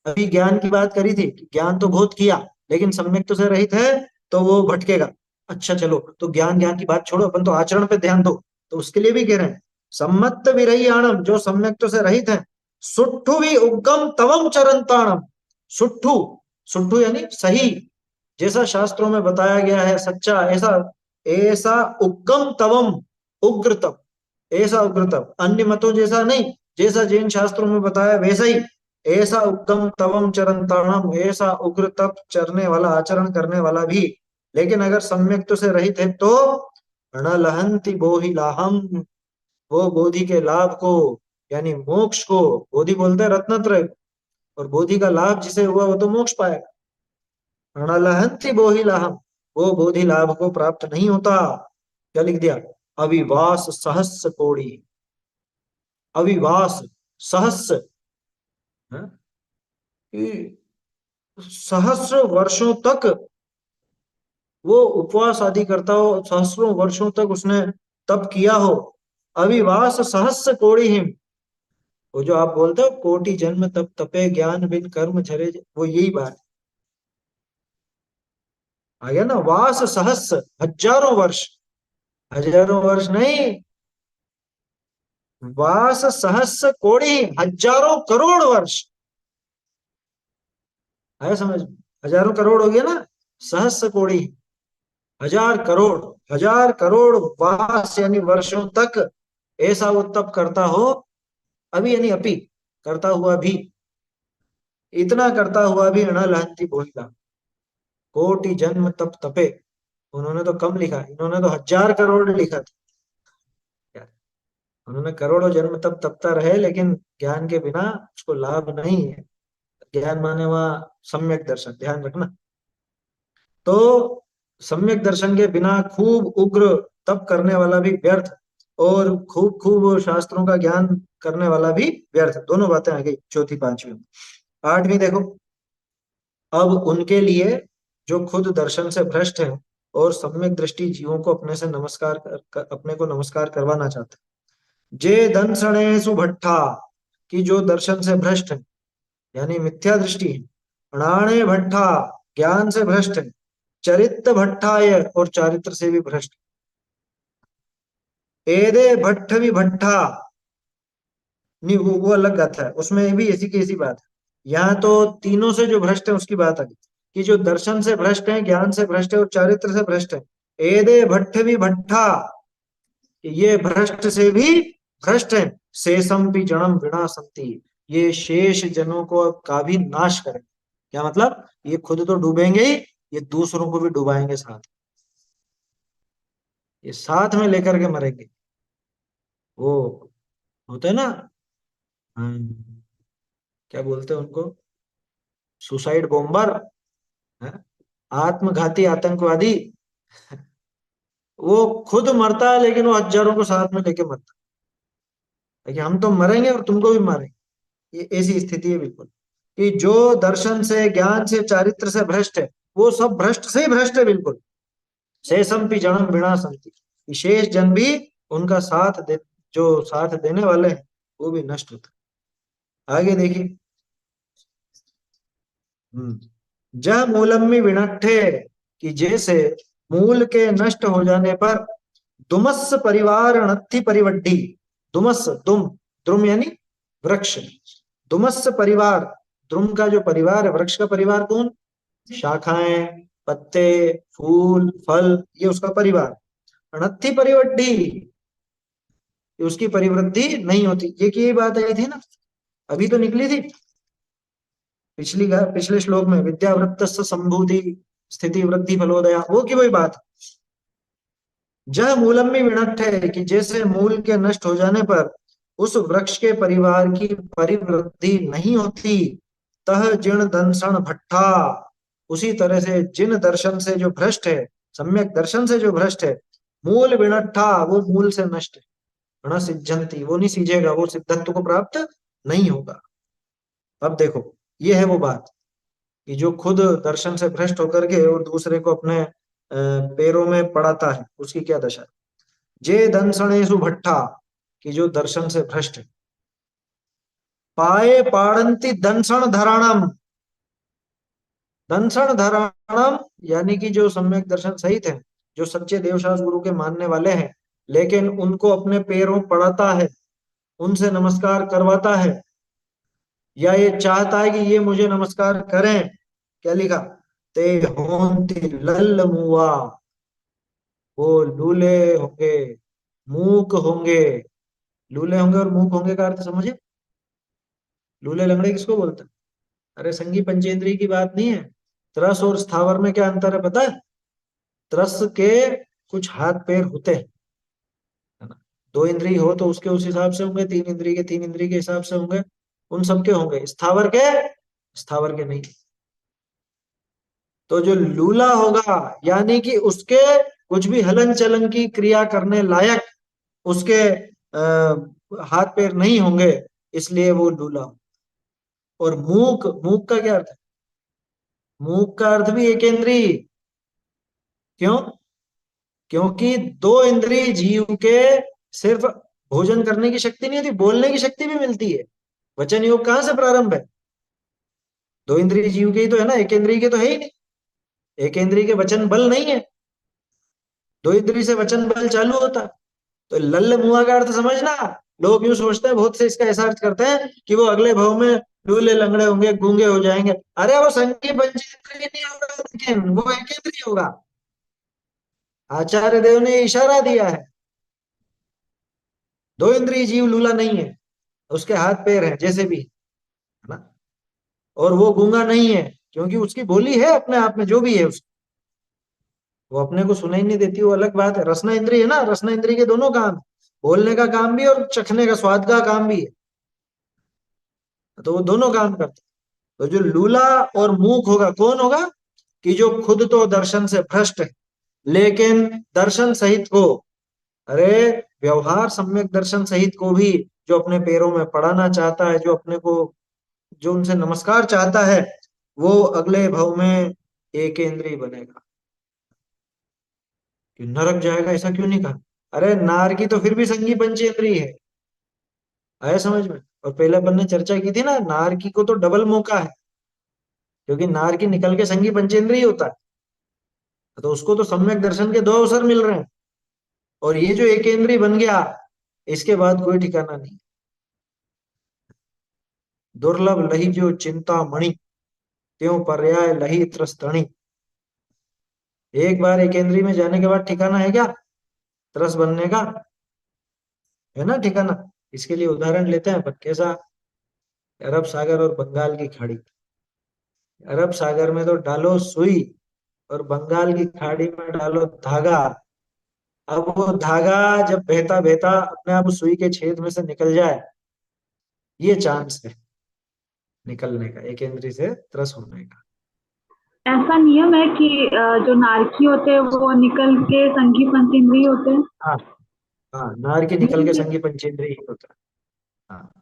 अभी ज्ञान की बात करी थी कि ज्ञान तो बहुत किया लेकिन सम्यक तो से रहित है, तो वो भटकेगा। अच्छा चलो, तो ज्ञान ज्ञान की बात छोड़ो, अपन तो आचरण पे ध्यान दो। तो उसके लिए भी कह रहे हैं, सम्मत विरही आणम, जो सम्यक तो से रहित है, सुट्ठु भी उगम तवम चरंताणम। सुट्ठु, सुट्ठु यानी सही, जैसा शास्त्रों में बताया गया है सच्चा, ऐसा, ऐसा उगम तवम, उग्र तप, ऐसा उग्र तप, अन्य मतों जैसा नहीं, जैसा जैन शास्त्रों में बताया वैसा ही, ऐसा उद्गम तवम चरंताणम, ऐसा उग्र तप चरने वाला, आचरण करने वाला भी, लेकिन अगर सम्यक तो से रहित है तो अणलहंति बोहि लाहम, वो बोधि के लाभ को, यानी मोक्ष को, बोधि बोलते हैं रत्नत्रय को, और बोधि का लाभ जिसे हुआ वो तो मोक्ष पाएगा। अणलहंति बोहि लाहम, वो बोधि लाभ को प्राप्त नहीं होता। क्या लिख दिया? अविवास सहस्र कोड़ी, अविवास, सहस्र, हाँ? कि सहस्र वर्षों तक वो उपवास आदि करता हो, सहस्रों वर्षों तक उसने तप किया हो। अविवास सहस्र कोटि हिम, वो जो आप बोलते हो कोटि जन्म तप तपे ज्ञान बिन कर्म झरे, वो यही बात आ गया ना। वास सहस्र, हजारों वर्ष, हजारों वर्ष नहीं, वास सहस्र कोटि, हजारों करोड़ वर्ष, आया समझ में? हजारों करोड़ हो गया ना, सहस्र कोटि, हजार करोड़, हजार करोड़ वास यानी वर्षों तक ऐसा वो तप करता हो। अभी यानी अपी, करता हुआ भी, इतना करता हुआ भी अणलहंति बोहिला, कोटि जन्म तप तपे। उन्होंने तो कम लिखा, इन्होंने तो हजार करोड़ लिखा था यार। उन्होंने करोड़ों जन्म तप तपता रहे, लेकिन ज्ञान के बिना उसको लाभ नहीं है। ज्ञान माने वहां सम्यक दर्शन, ध्यान रखना। तो सम्यक दर्शन के बिना खूब उग्र तप करने वाला भी व्यर्थ, और खूब खूब शास्त्रों का ज्ञान करने वाला भी व्यर्थ। दोनों बातें आ गई चौथी पांचवी। आठवीं देखो। अब उनके लिए जो खुद दर्शन से भ्रष्ट है और सम्यक दृष्टि जीवों को अपने से नमस्कार अपने को नमस्कार करवाना चाहते हैं। जे दंसणेषु भट्ठा, की जो दर्शन से भ्रष्ट है, यानी मिथ्या दृष्टि है। अणाणे भट्ठा, ज्ञान से भ्रष्ट है। चरित्र भट्टाय, और चारित्र से भी भ्रष्ट। एदे भट्ट भी भट्ठा, नहीं वो अलग गाथा है, उसमें भी ऐसी की ऐसी बात है। यहाँ तो तीनों से जो भ्रष्ट है उसकी बात आ गई, कि जो दर्शन से भ्रष्ट है, ज्ञान से भ्रष्ट है और चारित्र से भ्रष्ट है। एदे भट्ट भी भट्ठा, ये भ्रष्ट से भी भ्रष्ट है। शेषम भी जन्म विनाशंति, ये शेष जनों को का भी नाश करें। क्या मतलब? ये खुद तो डूबेंगे ही, ये दूसरों को भी डुबाएंगे साथ, ये साथ में लेकर के मरेंगे। वो होते हैं ना, क्या बोलते हैं उनको, सुसाइड बॉम्बर है, आत्मघाती आतंकवादी, वो खुद मरता है लेकिन वो हजारों को साथ में लेके मरता है कि हम तो मरेंगे और तुमको भी मारेंगे। ये ऐसी स्थिति है बिल्कुल, कि जो दर्शन से, ज्ञान से, चारित्र से भ्रष्ट है, वो सब भ्रष्ट से ही भ्रष्ट है बिल्कुल। शेषम भी जन्म बिना संति, शेष जन भी उनका साथ दे, जो साथ देने वाले हैं वो भी नष्ट होता है। आगे देखिए। जह मूलम्मि विनट्ठे, कि जैसे मूल के नष्ट हो जाने पर दुमस परिवार नत्थि परिवड्ढी, दुमस दुम, द्रुम यानी वृक्ष, दुमस परिवार, द्रुम का जो परिवार है, वृक्ष का परिवार कौन, शाखाएं, पत्ते, फूल, फल, ये उसका परिवार। अनत्थि परिवड्ढी, उसकी परिवृद्धि नहीं होती। ये की बात आई थी ना, अभी तो निकली थी पिछले श्लोक में, विद्यावृत्त संभूति स्थिति वृद्धि फलोदया, वो की वही बात। जह मूलम में विनट्ठ है, कि जैसे मूल के नष्ट हो जाने पर उस वृक्ष के परिवार की परिवृद्धि नहीं होती, तह जिण दंसन भट्ठा, उसी तरह से जिन दर्शन से जो भ्रष्ट है, सम्यक दर्शन से जो भ्रष्ट है, मूल विनट्ठा, वो मूल से नष्ट है, न सिद्धंती, वो नहीं सीझेगा, वो सिद्धत्व को प्राप्त नहीं होगा। अब देखो, ये है वो बात कि जो खुद दर्शन से भ्रष्ट होकर के और दूसरे को अपने पैरों में पड़ाता है, उसकी क्या दशा है। जे दंसणेषु भट्ठा, कि जो दर्शन से भ्रष्ट है, पाए पाड़ंती दंसण धराणम, दंसण धराणम यानी कि जो सम्यक दर्शन सहित है, जो सच्चे देवशास्त्र गुरु के मानने वाले हैं, लेकिन उनको अपने पैरों पड़ाता है, उनसे नमस्कार करवाता है, या ये चाहता है कि ये मुझे नमस्कार करें, क्या लिखा, ते होंति लल्ल मुआ, वो लूले होंगे, मूक होंगे। लूले होंगे और मूक होंगे का अर्थ समझे। लूले लंगड़े किसको बोलते हैं? अरे संगी पंचेंद्रिय की बात नहीं है। त्रस और स्थावर में क्या अंतर है पता है? त्रस के कुछ हाथ पैर होते हैं, है ना, दो इंद्रिय हो तो उसके उस हिसाब से होंगे, तीन इंद्रिय के तीन इंद्रिय के हिसाब से होंगे, उन सबके होंगे। स्थावर के नहीं। तो जो लूला होगा यानी कि उसके कुछ भी हलन चलन की क्रिया करने लायक उसके हाथ पैर नहीं होंगे, इसलिए वो लूला। और मूक, मूक का क्या अर्थ है? मूक का अर्थ भी एकेंद्रीय। क्यों? क्योंकि दो इंद्रिय जीव के सिर्फ भोजन करने की शक्ति नहीं होती, बोलने की शक्ति भी मिलती है। वचन योग कहां से प्रारंभ है? दो इंद्रिय जीव के ही तो है ना, एक इंद्रिय के तो है ही नहीं। एक इंद्रिय के वचन बल नहीं है, दो इंद्रिय से वचन बल चालू होता है। तो लल्ल मुआ का अर्थ समझना। लोग यूं सोचते हैं, बहुत से इसका ऐसा अर्थ करते हैं कि वो अगले भाव में लूले लंगड़े होंगे, गूंगे हो जाएंगे। अरे वो संगी पंचेंद्रिय नहीं होगा, लेकिन वो एकेंद्रिय होगा। आचार्य देव ने इशारा दिया है, दो इंद्रिय जीव लूला नहीं है, उसके हाथ पैर हैं जैसे भी, है ना। और वो गूंगा नहीं है, क्योंकि उसकी बोली है अपने आप में जो भी है उसकी, वो अपने को सुनाई नहीं देती, वो अलग बात है। रसना इंद्रिय है ना, रसना इंद्रिय के दोनों काम है, बोलने का काम भी और चखने का, स्वाद का काम भी है, तो वो दोनों काम करते हैं। तो जो लूला और मूक होगा, कौन होगा? कि जो खुद तो दर्शन से भ्रष्ट है, लेकिन दर्शन सहित को, अरे व्यवहार सम्यक दर्शन सहित को भी जो अपने पैरों में पड़ाना चाहता है, जो अपने को, जो उनसे नमस्कार चाहता है, वो अगले भव में एक इंद्रिय बनेगा। कि नरक जाएगा ऐसा क्यों नहीं कहा? अरे नार की तो फिर भी संगी पंचेंद्रिय है, आया समझ में। और पहले अपन ने चर्चा की थी ना, नार की को तो डबल मौका है, क्योंकि नार की निकल के संगी पंचेंद्रिय होता है, तो उसको तो सम्यक दर्शन के दो अवसर मिल रहे हैं। और ये जो एकेंद्रीय बन गया, इसके बाद कोई ठिकाना नहीं। दुर्लभ लही जो चिंता मणि, त्यों पर्याय लही त्रस्तणी। एक बार एकेंद्रीय में जाने के बाद ठिकाना है क्या त्रस बनने का? है ना ठिकाना। इसके लिए उदाहरण लेते हैं अपन, कैसा? अरब सागर और बंगाल की खाड़ी। अरब सागर में तो डालो सुई, और बंगाल की खाड़ी में डालो धागा। अब वो धागा जब बहता बहता अपने आप उस सुई के छेद में से निकल जाए, ये चांस है निकलने का, एक इंद्री से त्रस होने का। ऐसा नियम है कि जो नारकी होते हैं वो निकल के संघी पंचेंद्रिय होते हैं। हाँ हाँ, नार के निकल के संगी पंचेंद्रिय ही होता है। हाँ,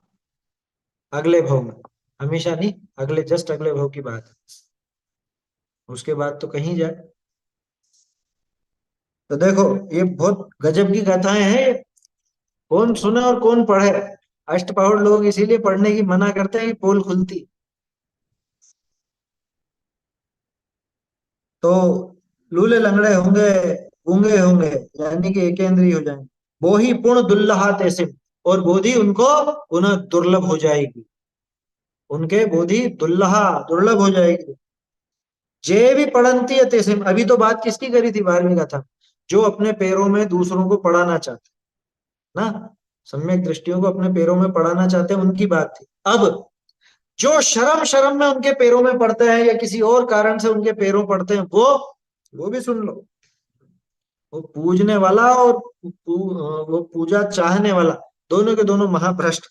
अगले भाव में, हमेशा नहीं, अगले जस्ट अगले भाव की बात है, उसके बाद तो कहीं जाए। तो देखो, ये बहुत गजब की कथाएं हैं, कौन सुने और कौन पढ़े। अष्टपहर लोग इसीलिए पढ़ने की मना करते हैं कि पोल खुलती। तो लूले लंगड़े होंगे, गूंगे होंगे, यानी कि एकेंद्रीय हो जाएंगे। वो ही पूर्ण दुल्लहा तेसिम, और बोधि उनको पुनः दुर्लभ हो जाएगी, उनके बोधि दुल्लहा दुर्लभ हो जाएगी। जे भी पढ़ंती है तेसिम, अभी तो बात किसकी करी थी 12वीं का था, जो अपने पैरों में दूसरों को पढ़ाना चाहते ना, सम्यक दृष्टियों को अपने पैरों में पढ़ाना चाहते हैं, उनकी बात थी। अब जो शर्म शर्म में उनके पैरों में पड़ते हैं या किसी और कारण से उनके पैरों पड़ते हैं, वो भी सुन लो। वो पूजने वाला और वो पूजा चाहने वाला, दोनों के दोनों महाभ्रष्ट।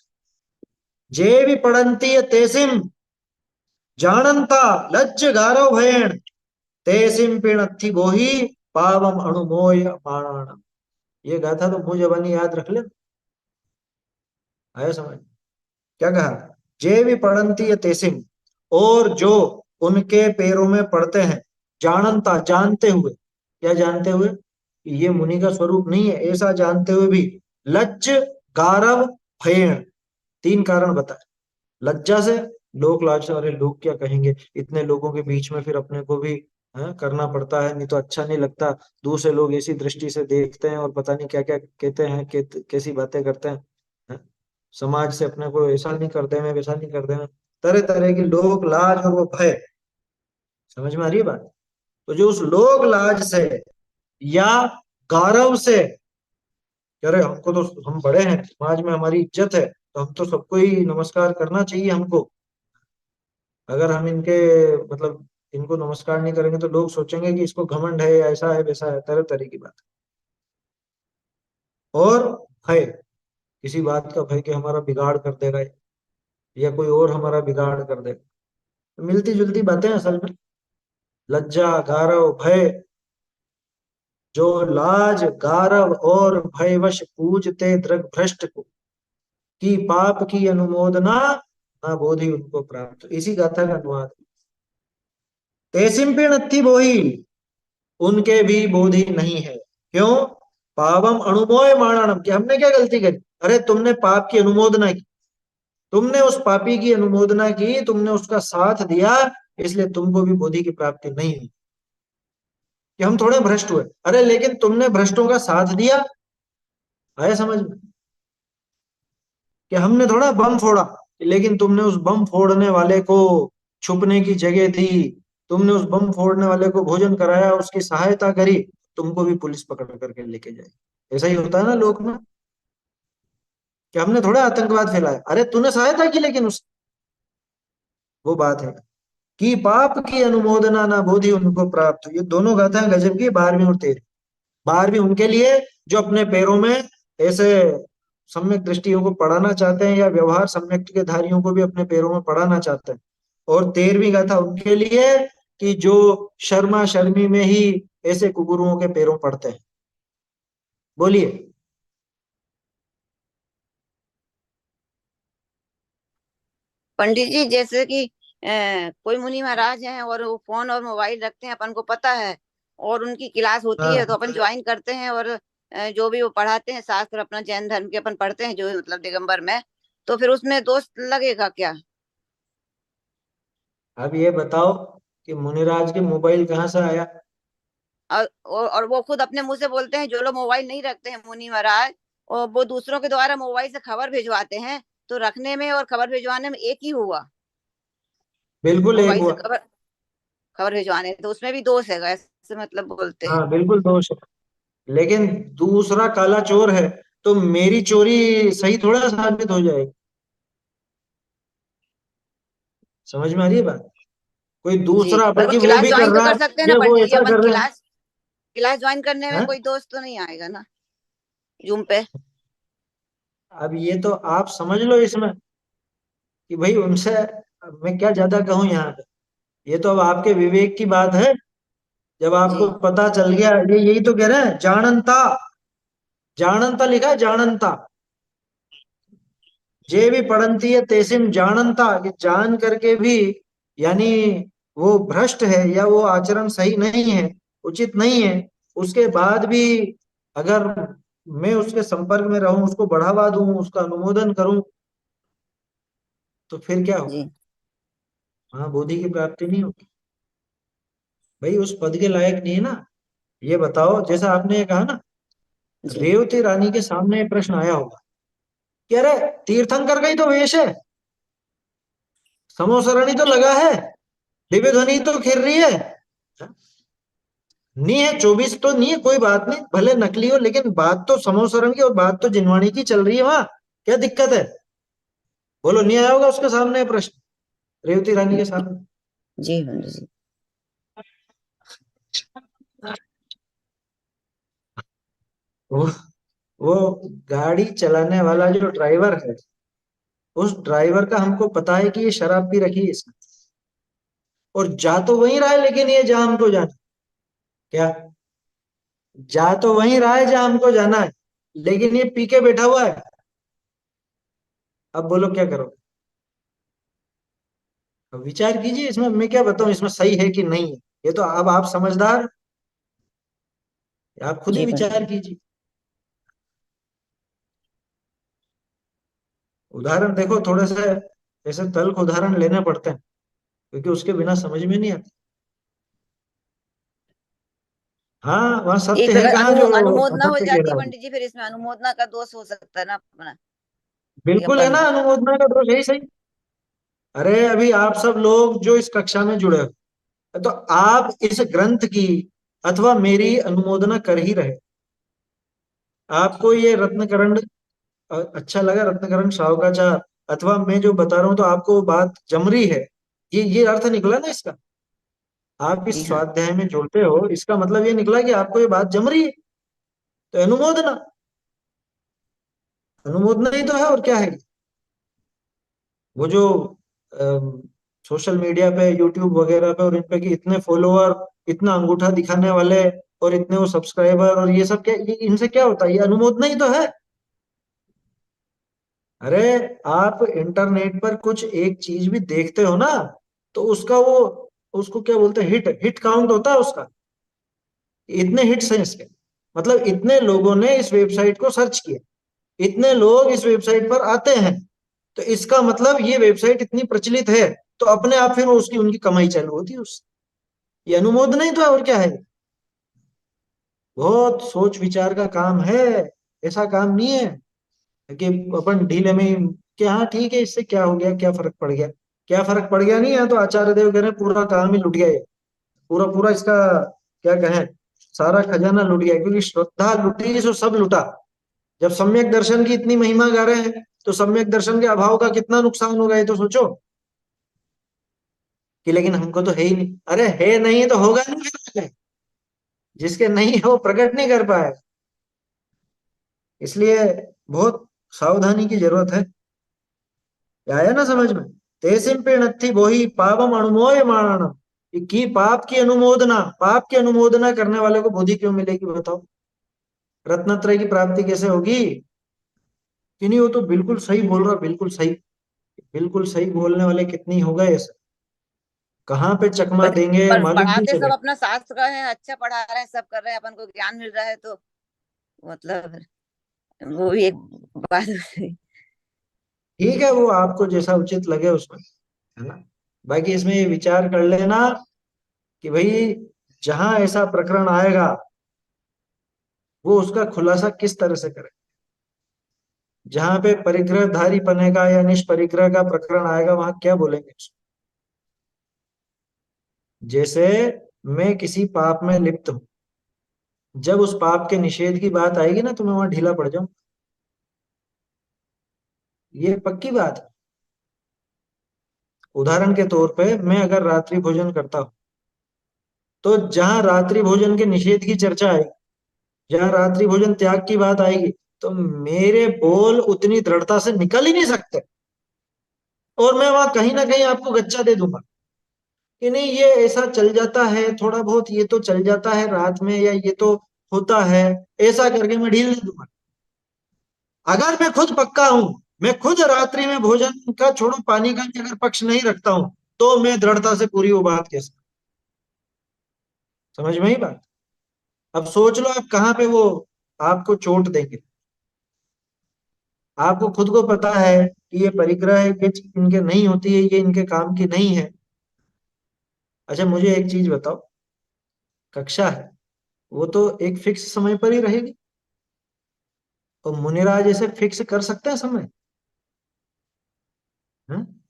जे भी पढ़ंती है तेसिम जानंता लज्ज गारव भयण, तेसिम पिणत्थि बोही पावम अणुमोय माणाणम। ये गाथा तो मुंह जबानी याद रख ले। आया समझ? क्या कहा? जे भी पढ़ंती है तेसिम, और जो उनके पैरों में पड़ते हैं, जानंता जानते हुए, क्या जानते हुए? कि ये मुनि का स्वरूप नहीं है, ऐसा जानते हुए भी, लज्ज गारव भयण, तीन कारण बताए। लज्जा से, लोक लाज से, अरे लोग क्या कहेंगे, इतने लोगों के बीच में फिर अपने को भी करना पड़ता है, नहीं तो अच्छा नहीं लगता, दूसरे लोग ऐसी दृष्टि से देखते हैं और पता नहीं क्या क्या कहते हैं, कैसी बातें करते हैं, हैं? समाज से अपने को ऐसा नहीं कर देवे, वैसा नहीं कर देवे, तरह तरह की लोक लाज और वो भय। समझ में आ रही है बात? तो जो उस लोक लाज से या गौरव से, कह रहे हमको तो, हम बड़े हैं, समाज में हमारी इज्जत है, तो हम तो सबको ही नमस्कार करना चाहिए हमको। अगर हम इनके, मतलब इनको नमस्कार नहीं करेंगे तो लोग सोचेंगे कि इसको घमंड है, या ऐसा है वैसा है, तरह तरह की बात। और भय, किसी बात का भय कि हमारा बिगाड़ कर देगा, या कोई और हमारा बिगाड़ कर देगा। तो मिलती जुलती बातें हैं असल में। लज्जा, गारव, भय। जो लाज, गारव और भयवश पूजते दृग भ्रष्ट को, की पाप की अनुमोदना ना बोधि उनको प्राप्त। इसी गाथा का अनुवाद। तेसिम नत्थी बोही, उनके भी बोधि नहीं है। क्यों? पावम अणुमोय माणाणम, कि हमने क्या गलती करी? अरे तुमने पाप की अनुमोदना की, तुमने उस पापी की अनुमोदना की, तुमने उसका साथ दिया, इसलिए तुमको भी बोधि की प्राप्ति नहीं हुई। कि हम थोड़े भ्रष्ट हुए, अरे लेकिन तुमने भ्रष्टों का साथ दिया। आया समझ में? कि हमने थोड़ा बम फोड़ा, लेकिन तुमने उस बम फोड़ने वाले को छुपने की जगह दी, तुमने उस बम फोड़ने वाले को भोजन कराया, उसकी सहायता करी, तुमको भी पुलिस पकड़ करके लेके जाए। ऐसा ही होता है ना लोक में, कि हमने थोड़ा आतंकवाद फैलाया, अरे तूने सहायता की, लेकिन उस, वो बात है। कि पाप की अनुमोदना ना बोधि उनको प्राप्त। ये दोनों गाथाएं गजब की, 12वीं और 13वीं। 12वीं उनके लिए जो अपने पैरों में ऐसे सम्यक दृष्टियों को पढ़ाना चाहते हैं, या व्यवहार सम्यक के धारियों को भी अपने पैरों में पढ़ाना चाहते हैं। और 13वीं गाथा उनके लिए कि जो शर्मा शर्मी में ही ऐसे कुगुरुओं के पैरों पड़ते हैं। बोलिए। पंडित जी, जैसे कि कोई मुनि महाराज हैं और वो फोन और मोबाइल रखते हैं, अपन को पता है, और उनकी क्लास होती है तो हाँ, अपन ज्वाइन करते हैं, और जो भी वो पढ़ाते हैं शास्त्र अपना जैन धर्म के अपन पढ़ते हैं, जो मतलब दिगंबर में, तो फिर उसमें दोष लगेगा क्या? अब ये बताओ कि मुनिराज के मोबाइल कहाँ से आया? और वो खुद अपने मुंह से बोलते हैं, जो लोग मोबाइल नहीं रखते हैं मुनि महाराज, और वो दूसरों के द्वारा मोबाइल से खबर भिजवाते हैं, तो रखने में और खबर भिजवाने में एक ही हुआ। बिल्कुल एक मोबाइल से हुआ। खबर खबर भिजवाने, तो उसमें भी दोष है ऐसे मतलब बोलते हैं। हाँ बिल्कुल दोष है, लेकिन दूसरा काला चोर है, तो मेरी चोरी सही थोड़ा साबित हो जाएगी। समझ में आ रही है बात? कोई जी, दूसरा, पर वो बल्कि वो क्लास भी कर ज्वाइन तो रहा कर है, सकते हैं ना या वो पंडित जी, ऐसा अपन कर रहे हैं। क्लास क्लास ज्वाइन करने में हैं? कोई दोष तो नहीं आएगा ना, जूम पे? अब ये तो आप समझ लो इसमें, कि भाई उनसे, अब मैं क्या ज्यादा कहूं यहाँ पे। ये तो अब आपके विवेक की बात है। जब आपको जी पता चल गया, ये यही तो कह रहे हैं, जाननता। जाननता लिखा है, जाननता। जे भी पढ़ंती है तेसिम जाननता, ये जान करके भी, यानी वो भ्रष्ट है या वो आचरण सही नहीं है, उचित नहीं है, उसके बाद भी अगर मैं उसके संपर्क में रहूं, उसको बढ़ावा दूं, उसका अनुमोदन करूं, तो फिर क्या होगा? जी वहां बोधि की प्राप्ति नहीं होगी। भाई उस पद के लायक नहीं है ना। ये बताओ, जैसा आपने ये कहा ना, जी रेवती रानी के सामने ये प्रश्न आया होगा कि अरे तीर्थंकर का ही तो वेश है, समोसरणी तो लगा है, दिव्य ध्वनि तो खिर रही है। नहीं है 24 तो नहीं है, कोई बात नहीं, भले नकली हो, लेकिन बात तो समोसरण की और बात तो जिनवाणी की चल रही है वहां। क्या दिक्कत है? बोलो, नहीं आया होगा उसके सामने प्रश्न, रेवती रानी के सामने। जी पंडित जी। वो वो गाड़ी चलाने वाला जो ड्राइवर है, उस ड्राइवर का हमको पता है कि ये शराब पी रखी है इसने, और जा तो वहीं रहा है, लेकिन ये जहां हमको जाना, क्या, जा तो वहीं रहा है जहां हमको जाना है, लेकिन ये पी के बैठा हुआ है। अब बोलो क्या करो? अब विचार कीजिए इसमें, मैं क्या बताऊं इसमें सही है कि नहीं है। ये तो अब आप समझदार, आप खुद ही जी पंडित विचार जी। कीजिए। उदाहरण देखो थोड़े से, ऐसे तल्ख उदाहरण लेने पड़ते हैं, क्योंकि उसके बिना समझ में नहीं आता। हाँ, वहां सत्य एक है अगर कहाँ जो अनुमोदना हो असत्य कह जाती रहा है है? पंडित जी, फिर इसमें अनुमोदना का दोष हो सकता है ना अपना, कि बिल्कुल है ना, अपन। अनुमोदना का दोष, यही सही। अरे अभी आप सब लोग जो इस कक्षा में जुड़े हो, तो आप इस ग्रंथ की अथवा मेरी अनुमोदना कर ही रहे। आपको ये रत्नकरण अच्छा लगा, रत्नकरण सावकाचार, अथवा मैं जो बता रहा हूँ तो आपको वो बात जम रही है, ये अर्थ निकला ना इसका। आप जी इस हाँ। स्वाध्याय में जुड़ते हो, इसका मतलब ये निकला कि आपको ये बात जम रही है, तो अनुमोदना, अनुमोदना ही तो है, और क्या है? वो जो सोशल मीडिया पे, यूट्यूब वगैरह पे और इन पे कि इतने फॉलोअर, इतना अंगूठा दिखाने वाले, और इतने वो सब्सक्राइबर, और ये सब क्या, इनसे क्या होता है? ये अनुमोदना ही तो है। अरे आप इंटरनेट पर कुछ एक चीज भी देखते हो ना, तो उसका वो, उसको क्या बोलते हैं, हिट हिट काउंट होता है उसका। इतने हिट्स हैं इसके, मतलब इतने लोगों ने इस वेबसाइट को सर्च किया, इतने लोग इस वेबसाइट पर आते हैं, तो इसका मतलब ये वेबसाइट इतनी प्रचलित है, तो अपने आप फिर वो उसकी उनकी कमाई चालू होती है उससे। ये अनुमोदन ही तो है, और क्या है? बहुत सोच विचार का काम है, ऐसा काम नहीं है कि अपन ढीले में कि हाँ ठीक है, इससे क्या हो गया, क्या फर्क पड़ गया। क्या फर्क पड़ गया नहीं है, तो आचार्य देव कह रहे हैं पूरा काम ही लुट गया ये, पूरा पूरा इसका क्या कहें, सारा खजाना लुट गया, क्योंकि श्रद्धा लुटी सो सब लुटा। जब सम्यक दर्शन की इतनी महिमा गा रहे हैं, तो सम्यक दर्शन के अभाव का कितना नुकसान होगा, ये तो सोचो। कि लेकिन हमको तो है ही नहीं, अरे है नहीं तो होगा नहीं फिर, जिसके नहीं है वो प्रकट नहीं कर पाए। इसलिए बहुत सावधानी की जरूरत है। ये आया ना समझ में? तेसिम पे नत्थी बोही पापम अनुमोय माणम, की पाप की अनुमोदना, पाप की अनुमोदना करने वाले को बुद्धि क्यों मिलेगी बताओ? रत्नत्रय की प्राप्ति कैसे होगी? कि नहीं, वो तो बिल्कुल सही बोल रहा, बिल्कुल सही। बिल्कुल सही बोलने वाले कितनी हो गए ऐसे, कहाँ पे चकमा पर, देंगे पर मालूम नहीं पढ़ाते सब चलेगा। अपना शास्त्र का है, अच्छा पढ़ा रहे हैं, सब कर रहे हैं, अपन को ज्ञान मिल रहा है, तो मतलब वो भी एक बात हुई। ठीक है, वो आपको जैसा उचित लगे उसमें, है ना। बाकी इसमें ये विचार कर लेना कि भाई जहां ऐसा प्रकरण आएगा, वो उसका खुलासा किस तरह से करे। जहां पे परिग्रहधारी पने का या निष्परिग्रह का प्रकरण आएगा, वहां क्या बोलेंगे उसको? जैसे मैं किसी पाप में लिप्त हूं, जब उस पाप के निषेध की बात आएगी ना, तो मैं वहां ढीला पड़ जाऊं, ये पक्की बात है। उदाहरण के तौर पे, मैं अगर रात्रि भोजन करता हूं, तो जहां रात्रि भोजन के निषेध की चर्चा आएगी, जहां रात्रि भोजन त्याग की बात आएगी, तो मेरे बोल उतनी दृढ़ता से निकल ही नहीं सकते, और मैं वहां कहीं ना कहीं आपको गच्चा दे दूंगा। कि नहीं ये ऐसा चल जाता है, थोड़ा बहुत ये तो चल जाता है रात में, या ये तो होता है, ऐसा करके मैं ढील नहीं दूंगा। अगर मैं खुद पक्का हूं, मैं खुद रात्रि में भोजन का छोड़ो पानी का भी अगर पक्ष नहीं रखता हूं, तो मैं दृढ़ता से पूरी वो बात कैसे, समझ में ही बात। अब सोच लो आप कहाँ पे वो आपको चोट देंगे। आपको खुद को पता है कि ये परिग्रह ये चीज इनके नहीं होती है, ये इनके काम की नहीं है। अच्छा मुझे एक चीज बताओ, कक्षा है वो तो एक फिक्स समय पर ही रहेगी, तो मुनिराज ऐसे फिक्स कर सकते हैं समय? हैं?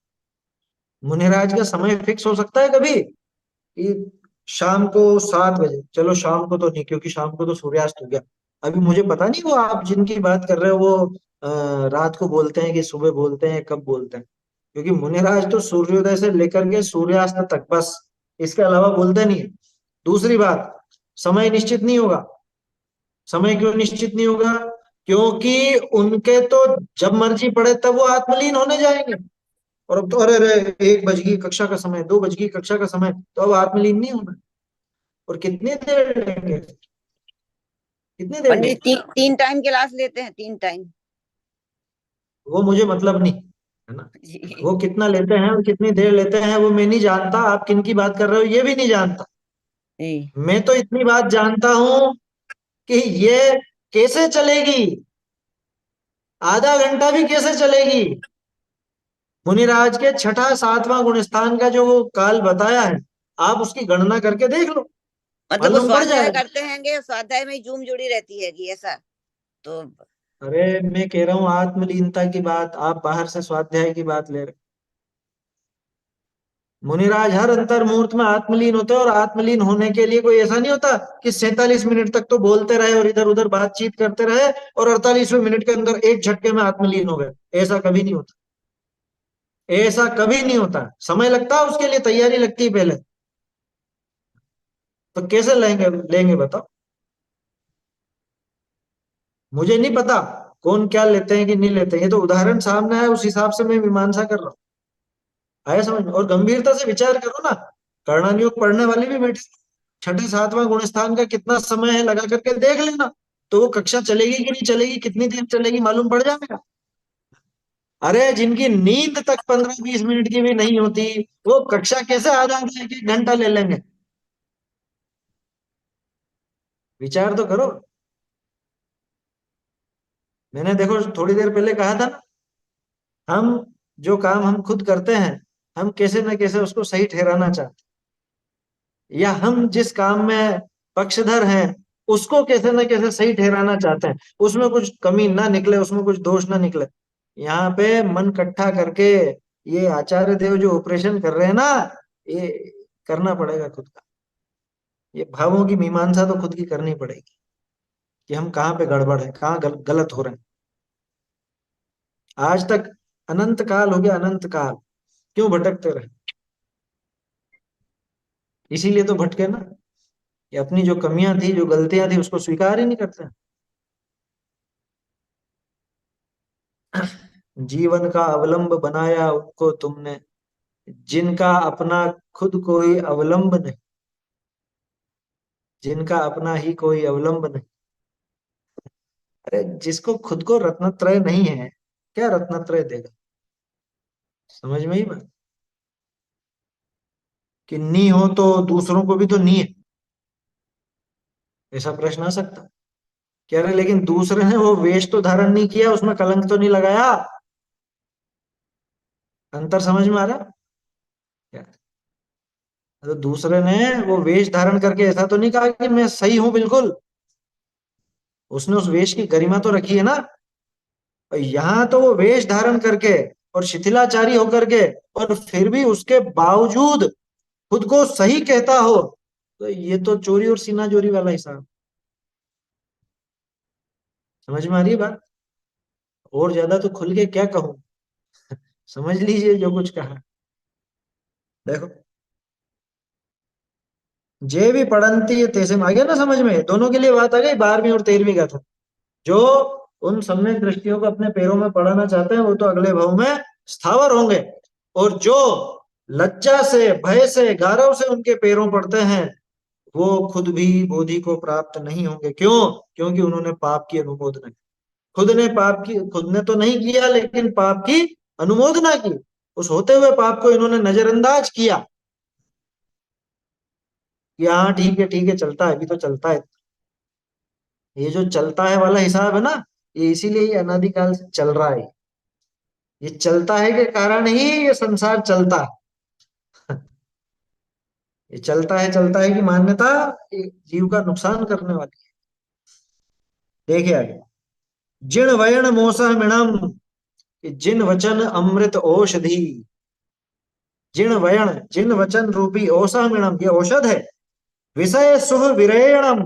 मुनिराज का समय फिक्स हो सकता है कभी कि शाम को 7 बजे, चलो शाम को तो नहीं क्योंकि शाम को तो सूर्यास्त हो गया। अभी मुझे पता नहीं वो आप जिनकी बात कर रहे हो वो रात को बोलते हैं कि सुबह बोलते हैं, कब बोलते हैं, क्योंकि मुनिराज तो सूर्योदय से लेकर के सूर्यास्त तक बस, इसके अलावा बोलते नहीं है। दूसरी बात, समय निश्चित नहीं होगा। समय क्यों निश्चित नहीं होगा? क्योंकि उनके तो जब मर्जी पड़े तब वो आत्मलीन होने जाएंगे। और अब तो अरे अरे 1 बज गई कक्षा का समय, 2 बज गई कक्षा का समय, तो अब आत्मलीन नहीं होना। और कितनी देर लेंगे, कितनी देर पंडित लेंगे? तीन टाइम क्लास लेते हैं, 3 टाइम। वो मुझे मतलब नहीं है ना, जी। वो कितना लेते हैं और कितनी देर लेते हैं वो मैं नहीं जानता, आप किन की बात कर रहे हो ये भी नहीं जानता। जी। मैं तो इतनी बात जानता हूं कि ये कैसे चलेगी, आधा घंटा भी कैसे चलेगी। मुनिराज के छठा सातवां गुणस्थान का जो वो काल बताया है, आप उसकी गणना करके देख लो, मतलब वो मालूम पड़ स्वाध्याय जाएगा। करते हैंगे, स्वाध्याय में जूम जुड़ी रहती है कि ऐसा तो। अरे मैं कह रहा हूँ आत्मलीनता की बात, आप बाहर से स्वाध्याय की बात ले रहे। मुनिराज हर अंतर मुहूर्त में आत्मलीन होते हैं, और आत्मलीन होने के लिए कोई ऐसा नहीं होता कि 47 मिनट तक तो बोलते रहे और इधर उधर बातचीत करते रहे और 48वें मिनट के अंदर एक झटके में आत्मलीन हो गए। ऐसा कभी नहीं होता, ऐसा कभी नहीं होता। समय लगता है उसके लिए, तैयारी लगती है पहले। तो कैसे लेंगे लेंगे बताओ? मुझे नहीं पता कौन क्या लेते हैं कि नहीं लेते हैं, ये तो उदाहरण सामने है उस हिसाब से मैं मीमांसा कर रहा हूँ। आया समझ में? और गंभीरता से विचार करो ना, कर्णयोग पढ़ने वाले भी बैठे, छठे सातवां गुणस्थान का कितना समय है लगा करके देख लेना, तो वो कक्षा चलेगी कि नहीं चलेगी, कितनी देर चलेगी मालूम पड़ जाएगा। अरे जिनकी नींद तक 15-20 मिनट की भी नहीं होती, वो कक्षा कैसे आधा आधा 1-1 घंटा ले लेंगे? विचार तो करो। मैंने देखो थोड़ी देर पहले कहा था ना, हम जो काम हम खुद करते हैं, हम कैसे न कैसे उसको सही ठहराना चाहते हैं, या हम जिस काम में पक्षधर हैं उसको कैसे न कैसे सही ठहराना चाहते हैं, उसमें कुछ कमी ना निकले, उसमें कुछ दोष ना निकले। यहाँ पे मन इकट्ठा करके ये आचार्य देव जो ऑपरेशन कर रहे हैं ना, ये करना पड़ेगा खुद का। ये भावों की मीमांसा तो खुद की करनी पड़ेगी कि हम कहाँ पे गड़बड़ है, कहाँ गलत हो रहे हैं। आज तक अनंत काल हो गया, अनंत काल क्यों भटकते रहे? इसीलिए तो भटके ना, ये अपनी जो कमियां थी, जो गलतियां थी, उसको स्वीकार ही नहीं करते। जीवन का अवलंब बनाया उनको तुमने, जिनका अपना खुद कोई अवलंब नहीं, जिनका अपना ही कोई अवलंब नहीं। अरे जिसको खुद को रत्नत्रय नहीं है, क्या रत्नत्रय देगा? समझ में ही बात, कि नी हो तो दूसरों को भी तो नी है, ऐसा प्रश्न आ सकता। कह रहे लेकिन दूसरे ने वो वेश तो धारण नहीं किया, उसमें कलंक तो नहीं लगाया। अंतर समझ में आ रहा? क्या तो दूसरे ने वो वेश धारण करके ऐसा तो नहीं कहा कि मैं सही हूं बिल्कुल, उसने उस वेश की गरिमा तो रखी है ना। और यहाँ तो वो वेश धारण करके और शिथिलाचारी होकर के, और फिर भी उसके बावजूद खुद को सही कहता हो, तो ये तो चोरी और सीना चोरी वाला हिसाब। समझ में आ रही है बात? और ज्यादा तो खुल के क्या कहूं, समझ लीजिए जो कुछ कहा। देखो, जे भी पढ़ंती है तैसे में आ गया ना समझ में, दोनों के लिए बात आ गई। 12वीं और 13वीं का था, जो उन सम्यक दृष्टियों को अपने पैरों में पढ़ाना चाहते हैं वो तो अगले भाव में स्थावर होंगे, और जो लज्जा से, भय से, गारव से उनके पैरों पड़ते हैं, वो खुद भी बोधि को प्राप्त नहीं होंगे। क्यों? क्योंकि उन्होंने पाप की अनुमोदना की। खुद ने तो नहीं किया, लेकिन पाप की अनुमोदना की। उस होते हुए पाप को इन्होंने नजरअंदाज किया कि हाँ ठीक है चलता है, अभी तो चलता है। ये जो चलता है वाला हिसाब है ना, ये इसीलिए ये अनादिकाल से चल रहा है। ये चलता है के कारण ही ये संसार चलता है। ये चलता है की मान्यता ये जीव का नुकसान करने वाली है। देखिए आगे, जिण वयन मोसह मिणम, जिन वचन अमृत औषधि। जिण वयन, जिन वचन रूपी औषध मिणम, ये औषध है। विषय सुख विरेयणम,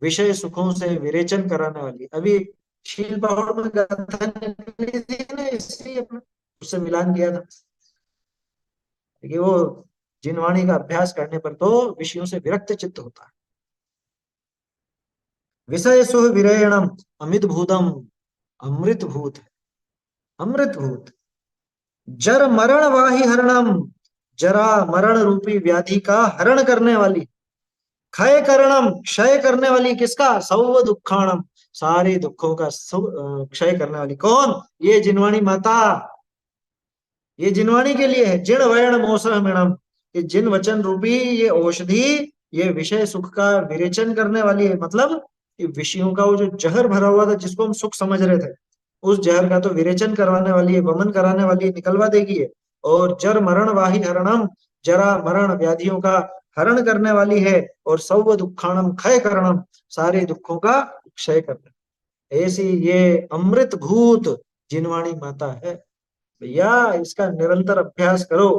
विषय सुखों से विरेचन कराने वाली। अभी शील पहाड़ में गाथा निकली थी ना, इसलिए अपने उससे मिलान किया था कि वो जिनवाणी का अभ्यास करने पर तो विषयों से विरक्त चित्त होता है। विषय सुख विरेयणम अमित भूतम, अमृत भूत है, अमृत भूत। जर मरण वाही हरणम, जरा मरण रूपी व्याधि का हरण करने वाली। क्षय करणम, क्षय करने वाली किसका? सौ दुखाणम, सारे दुखों का क्षय करने वाली। कौन? ये जिनवाणी माता। ये जिनवाणी के लिए है। जिन वयण मोसह मिणम, ये जिन वचन रूपी ये औषधि, ये विषय सुख का विरेचन करने वाली है। मतलब ये विषयों का वो जो जहर भरा हुआ था, जिसको हम सुख समझ रहे थे, उस जहर का तो विरेचन करवाने वाली है, वमन कराने वाली है, निकलवा देगी है। और जर मरण वाही हरणम, जरा मरण व्याधियों का हरण करने वाली है। और सौ दुखाणम क्षय करणम, सारे दुखों का क्षय करना। ऐसी ये अमृत भूत जिनवाणी माता है भैया। इसका निरंतर अभ्यास करो।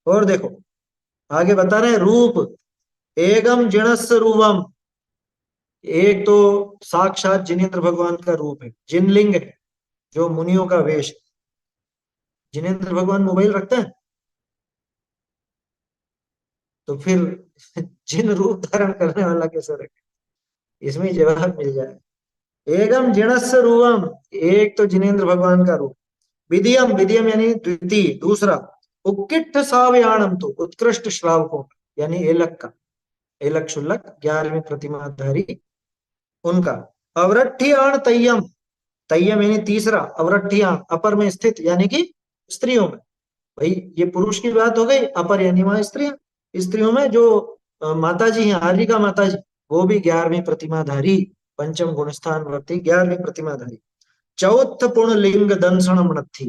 और देखो आगे बता रहे हैं, रूप एगम जिणस रूपम। एक तो साक्षात जिनेन्द्र भगवान का रूप है, जिनलिंग है, जो मुनियों का वेश है। जिनेन्द्र भगवान मोबाइल रखते हैं, तो फिर जिन रूप धारण करने वाला कैसे रखे? इसमें जवाब मिल जाए। एगम जिणस रूपम, एक तो जिनेन्द्र भगवान का रूप। विधियम, विधियम यानी द्वितीय, दूसरा। उत्कृष्ट सावयाणम, तो उत्कृष्ट श्रावकों, यानी एलक का, एलक शुल्लक 11वीं प्रतिमाधारी उनका। अवरठियाण तय्यम, तय्यम यानी तीसरा, अवरठियाण अपर में स्थित, यानी कि स्त्रियों में। भाई ये पुरुष की बात हो गई, अपर यानी वहां स्त्रियां। स्त्रियों में जो माता जी हैं, आर्यिका माता जी, वो भी 11वीं प्रतिमाधारी, पंचम गुण स्थान वर्ती 11वीं प्रतिमाधारी। चौथ पुण लिंग दंसण मणथी,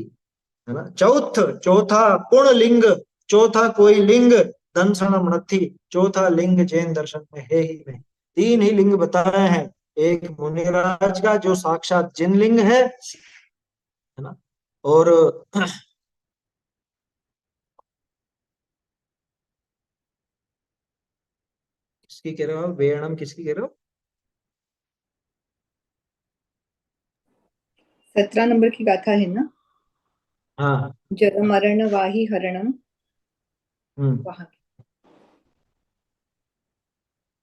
है ना। चौथ, चौथा पुण लिंग, चौथा कोई लिंग, दंसण मणथी, चौथा लिंग जैन दर्शन में है ही नहीं। तीन ही लिंग बताए हैं। एक मुनिराज का जो साक्षात जिन लिंग है ना। और किसकी कह रहे हो आप? वेणम किसकी कह रहे हो? 17 नंबर की गाथा है ना, हाँ। जर मरण वाही हरणम, हम्म। वहां की।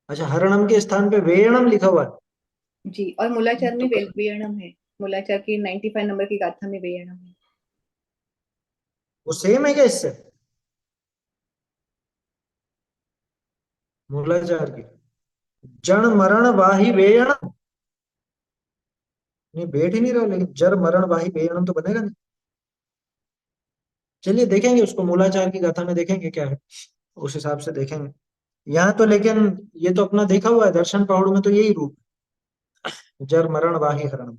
अच्छा, हरणम के स्थान पे वेणम लिखा हुआ है। जी, और मूलाचार में तो वेयणम है। मूलाचार की 95 नंबर की गाथा में वेयणम है। वो सेम है क्या इससे? मूलाचार की जन मरण वाही वेयण, नहीं बैठ ही नहीं रहा, लेकिन जर मरण वाही वेयणम तो बनेगा नहीं। चलिए देखेंगे उसको, मूलाचार की गाथा में देखेंगे क्या है, उस हिसाब से देखेंगे। यहाँ तो लेकिन ये तो अपना देखा हुआ है, दर्शन पहाड़ों में तो यही रूप, जर मरण वाही हरणम।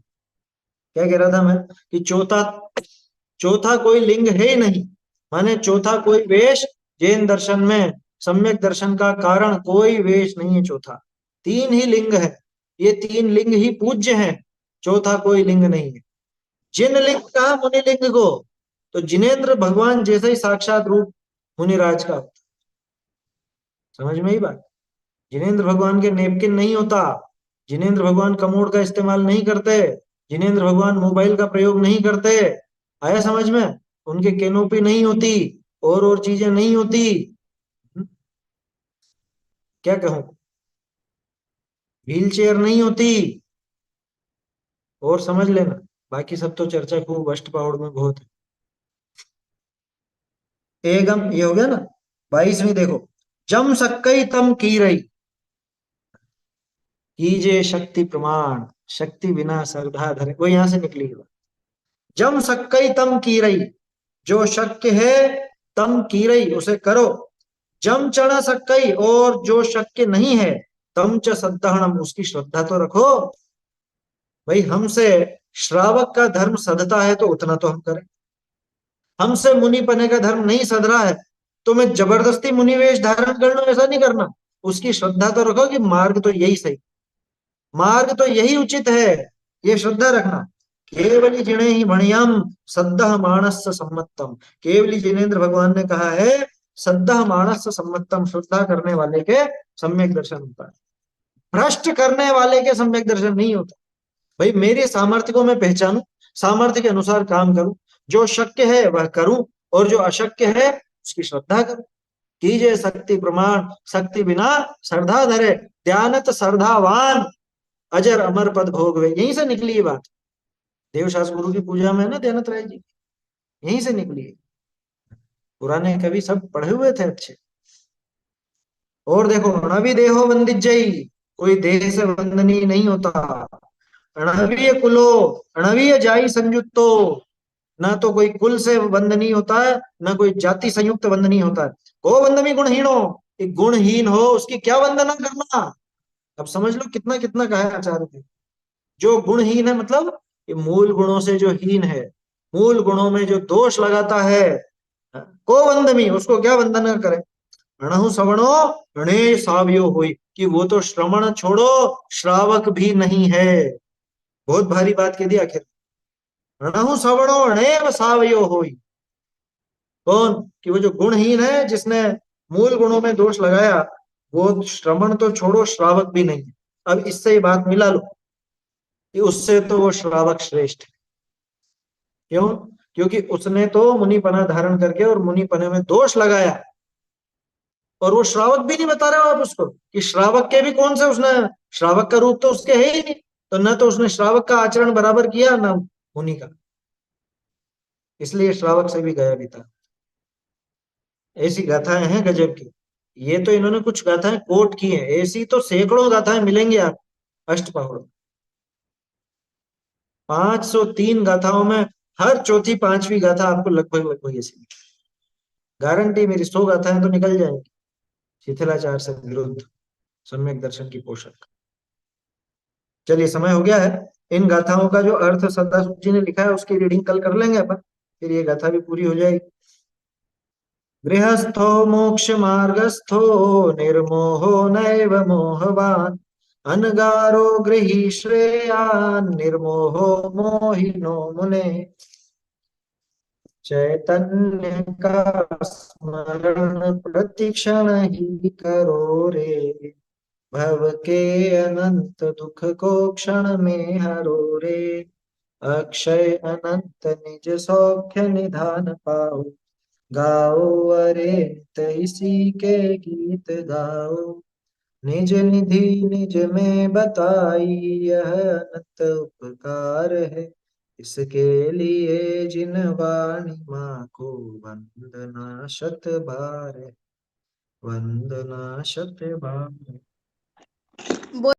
क्या कह रहा था मैं कि चौथा, चौथा कोई लिंग है ही नहीं, माने चौथा कोई वेश जैन दर्शन में, सम्यक दर्शन का कारण कोई वेश नहीं है चौथा। तीन ही लिंग है, ये तीन लिंग ही पूज्य हैं, चौथा कोई लिंग नहीं है। जिन लिंग कहा मुनि लिंग को, तो जिनेन्द्र भगवान जैसा ही साक्षात रूप मुनिराज का। समझ में ही बात? जिनेन्द्र भगवान के नेपकिन नहीं होता, जिनेन्द्र भगवान कमोड का इस्तेमाल नहीं करते, जिनेन्द्र भगवान मोबाइल का प्रयोग नहीं करते। आया समझ में? उनके कैनोपी नहीं होती, और चीजें नहीं होती। क्या कहूं, व्हील चेयर नहीं होती, और समझ लेना। बाकी सब तो चर्चा खूब अष्टपौड़ में बहुत है। एगम, ये हो गया ना। 22वीं देखो, जम सक्कई तम की रही, कीजिए शक्ति प्रमाण, शक्ति बिना श्रद्धा धरे, वो यहां से निकली है। जम सक्कई तम की रही, जो शक्य है, तम की रही उसे करो। जम चढ़ सक्कई, और जो शक्य नहीं है, तम च सद्धहणम, उसकी श्रद्धा तो रखो। भाई हमसे श्रावक का धर्म सधता है तो उतना तो हम करें। हमसे मुनि पने का धर्म नहीं सध रहा है तो मैं जबरदस्ती मुनि वेश धारण कर लूं, ऐसा नहीं करना। उसकी श्रद्धा तो रखो कि मार्ग तो यही सही, मार्ग तो यही उचित है, ये श्रद्धा रखना। केवली जिणे ही भणियम सद्दह मानस सम्मतम, केवली जिनेन्द्र भगवान ने कहा है सद्दह मानस सम्मतम, श्रद्धा करने वाले के सम्यक दर्शन होता है, भ्रष्ट करने वाले के सम्यक दर्शन नहीं होता। भाई मेरे सामर्थ्य को मैं पहचानूं, सामर्थ्य के अनुसार काम करूं, जो शक्य है वह करूं, और जो अशक्य है उसकी श्रद्धा करूं। कीजिए शक्ति प्रमाण, शक्ति बिना श्रद्धा धरे, ध्यानत श्रद्धावान अजर अमर पद भोग वे, यहीं से निकली ये बात। देवशास गुरु की पूजा में ना ध्यानत राय जी, यहीं से निकली है। पुराने कवि सब पढ़े हुए थे अच्छे। और देखो, अणवि देहो वंदिजई, कोई देह से वंदनीय नहीं होता। अणवीय कुलो, अणवीय जाई संयुक्तो, ना तो कोई कुल से वंदनीय होता है, ना कोई जाति संयुक्त वंदनीय होता है। को वंदनी गुणहीन हो, एक गुणहीन हो उसकी क्या वंदना करना। अब समझ लो कितना कितना कहा है आचार्य ने। जो गुणहीन है मतलब ये मूल गुणों से जो हीन है, मूल गुणों में जो दोष लगाता है, को वंदमी, उसको क्या वंदना करे। अणहु सवणो अणे सावयो हुई, कि वो तो श्रवण छोड़ो श्रावक भी नहीं है। बहुत भारी बात कह दी आखिर। अणहु सवणो अणेव सावयो हुई, कौन, कि वो जो गुणहीन है, जिसने मूल गुणों में दोष लगाया, वो श्रवण तो छोड़ो श्रावक भी नहीं है। अब इससे ये बात मिला लो कि उससे तो वो श्रावक श्रेष्ठ है। क्यों? क्योंकि उसने तो मुनिपना धारण करके और मुनिपने में दोष लगाया, और वो श्रावक भी नहीं बता रहे हो आप उसको कि श्रावक के भी कौन से, उसने श्रावक का रूप तो उसके है ही नहीं, तो न तो उसने श्रावक का आचरण बराबर किया न मुनि का, इसलिए श्रावक से भी गया भी था। ऐसी गाथाएं हैं गजब की। ये तो इन्होंने कुछ गाथाएं कोट की हैं, ऐसी तो सैकड़ों गाथाएं मिलेंगी आप अष्टपहड़। 503 गाथाओं में हर चौथी पांचवी गाथा आपको लगभग लगभग ऐसी, गारंटी मेरी। 100 गाथाएं तो निकल जाएंगी शिथिलाचार से विरुद्ध, सम्यक दर्शन की पोषक। चलिए समय हो गया है। इन गाथाओं का जो अर्थ सदाशिव जी ने लिखा है उसकी रीडिंग कल कर लेंगे अपन, फिर ये गाथा भी पूरी हो जाएगी। गृहस्थो मोक्ष मार्गस्थो निर्मोहो नैव मोहवान, अनगारो गृही श्रेयान् निर्मोहो मोहिनो मुने। चैतन्य का स्मरण प्रतिक्षण ही करो रे, भव के अनंत दुख को क्षण में हरो रे। अक्षय अनंत निज सौख्य निधान पाओ, गाओ अरे नित इसी के गीत गाओ। निज निधि निज में बताई यह अनंत उपकार है, इसके लिए जिन वाणी माँ को वंदना शत बार, वंदना शत बार।